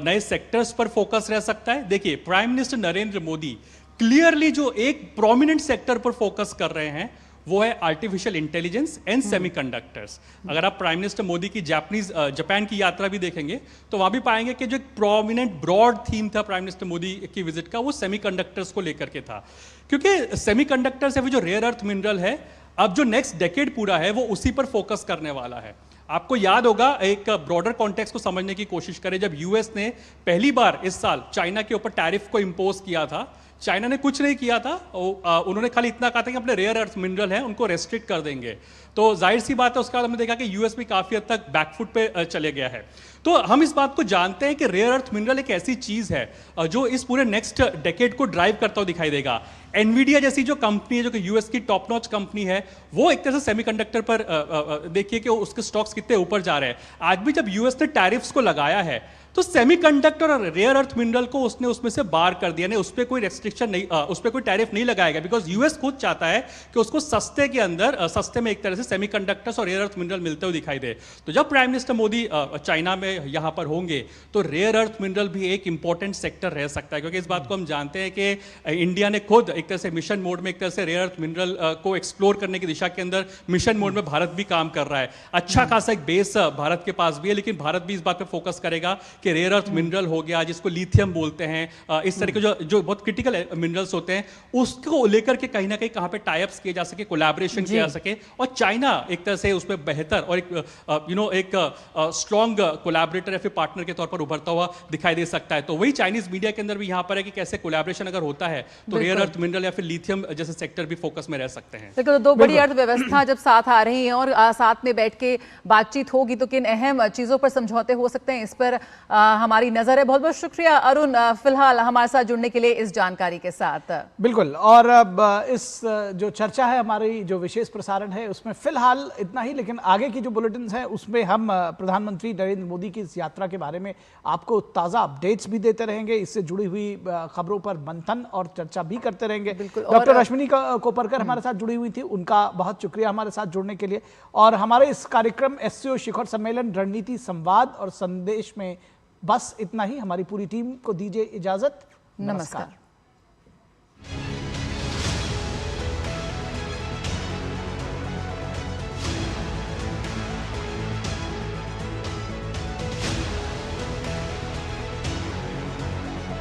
नए सेक्टर्स पर फोकस रह सकता है। देखिए, prime minister Narendra Modi clearly जो एक प्रोमिनेंट सेक्टर पर फोकस कर रहे हैं वो है आर्टिफिशियल इंटेलिजेंस एंड सेमीकंडक्टर्स। अगर आप प्राइम मिनिस्टर मोदी की जापान की यात्रा भी देखेंगे तो वहां भी पाएंगे कि जो एक प्रोमिनेंट ब्रॉड थीम था प्राइम मिनिस्टर मोदी की विजिट का, वो सेमीकंडक्टर्स को लेकर के था, क्योंकि सेमीकंडक्टर्स है वो जो रेयर अर्थ मिनरल है, अब जो नेक्स्ट डेकेड पूरा है वो उसी पर फोकस करने वाला है। आपको याद होगा, एक ब्रॉडर कॉन्टेक्स्ट को समझने की कोशिश करें, जब यूएस ने पहली बार इस साल चाइना के ऊपर टैरिफ को इंपोज किया था, चाइना ने कुछ नहीं किया था, उन्होंने खाली इतना कहा था कि अपने रेयर अर्थ मिनरल हैं उनको रेस्ट्रिक्ट कर देंगे। तो जाहिर सी बात है, उसके बाद हमने देखा कि यूएस भी काफी हद तक बैकफुट पे चले गया है। तो हम इस बात को जानते हैं कि रेयर अर्थ मिनरल एक ऐसी चीज है जो इस पूरे नेक्स्ट डेकेड को ड्राइव करता हुआ दिखाई देगा। एनवीडिया जैसी जो कंपनी है, जो कि यूएस की टॉप नॉच कंपनी है, वो एक तरह से सेमीकंडक्टर पर देखिए कि उसके स्टॉक्स कितने ऊपर जा रहे हैं। आज भी जब यूएस ने टैरिफ्स को लगाया है तो सेमीकंडक्टर और रेयर अर्थ मिनरल को उसने उसमें से बाहर कर दिया, नहीं उस पर कोई रेस्ट्रिक्शन नहीं, उस पर कोई टैरिफ नहीं लगाएगा, बिकॉज यूएस खुद चाहता है कि उसको सस्ते के अंदर सस्ते में एक तरह से सेमीकंडक्टर्स और रेयर अर्थ मिनरल मिलते हुए दिखाई दे। तो जब प्राइम मिनिस्टर मोदी चाइना में यहाँ पर होंगे तो रेयर अर्थ मिनरल भी एक इंपॉर्टेंट सेक्टर रह सकता है, क्योंकि इस बात को हम जानते हैं कि इंडिया ने खुद एक तरह से मिशन मोड में एक तरह से रेयर अर्थ मिनरल को एक्सप्लोर करने की दिशा के अंदर मिशन मोड में भारत भी काम कर रहा है। अच्छा खासा एक बेस भारत के पास भी है, लेकिन भारत भी इस बात पर फोकस करेगा कि रेयर अर्थ मिनरल हो गया, जिसको लिथियम बोलते हैं, इस तरह के जो बहुत क्रिटिकल मिनरल्स होते हैं, उसको लेकर के कहीं ना कहीं कहां पे टाइप्स किए जा सके, कोलैबोरेशन किया जा सके, और चाइना एक तरह से उसमें बेहतर और एक स्ट्रॉन्ग कोलैबोरेटर या फिर पार्टनर के तौर पर उभरता हुआ दिखाई दे सकता है। तो वही चाइनीज मीडिया के अंदर भी यहां पर है कि कैसे कोलैबोरेशन अगर होता है तो रेयर अर्थ मिनरल या फिर लिथियम जैसे सेक्टर भी फोकस में रह सकते हैं। तो दो बड़ी अर्थव्यवस्था जब साथ आ रही हैं और साथ में बैठ के बातचीत होगी तो किन अहम चीजों पर समझौते हो सकते हैं, इस पर हमारी नजर है। बहुत बहुत शुक्रिया अरुण, फिलहाल हमारे साथ जुड़ने के लिए इस जानकारी के साथ। बिल्कुल, और अब इस जो चर्चा है, हमारी जो विशेष प्रसारण है, उसमें फिलहाल इतना ही, लेकिन आगे की जो बुलेटिन है उसमें हम प्रधानमंत्री नरेंद्र मोदी की इस यात्रा के बारे में आपको ताज़ा अपडेट्स भी देते रहेंगे, इससे जुड़ी हुई खबरों पर मंथन और चर्चा भी करते रहेंगे। डॉक्टर रश्मिनी कोपरकर हमारे साथ जुड़ी हुई थी, उनका बहुत शुक्रिया हमारे साथ जुड़ने के लिए। और हमारे इस कार्यक्रम एससीओ शिखर सम्मेलन रणनीति संवाद और संदेश में बस इतना ही। हमारी पूरी टीम को दीजिए इजाजत। नमस्कार।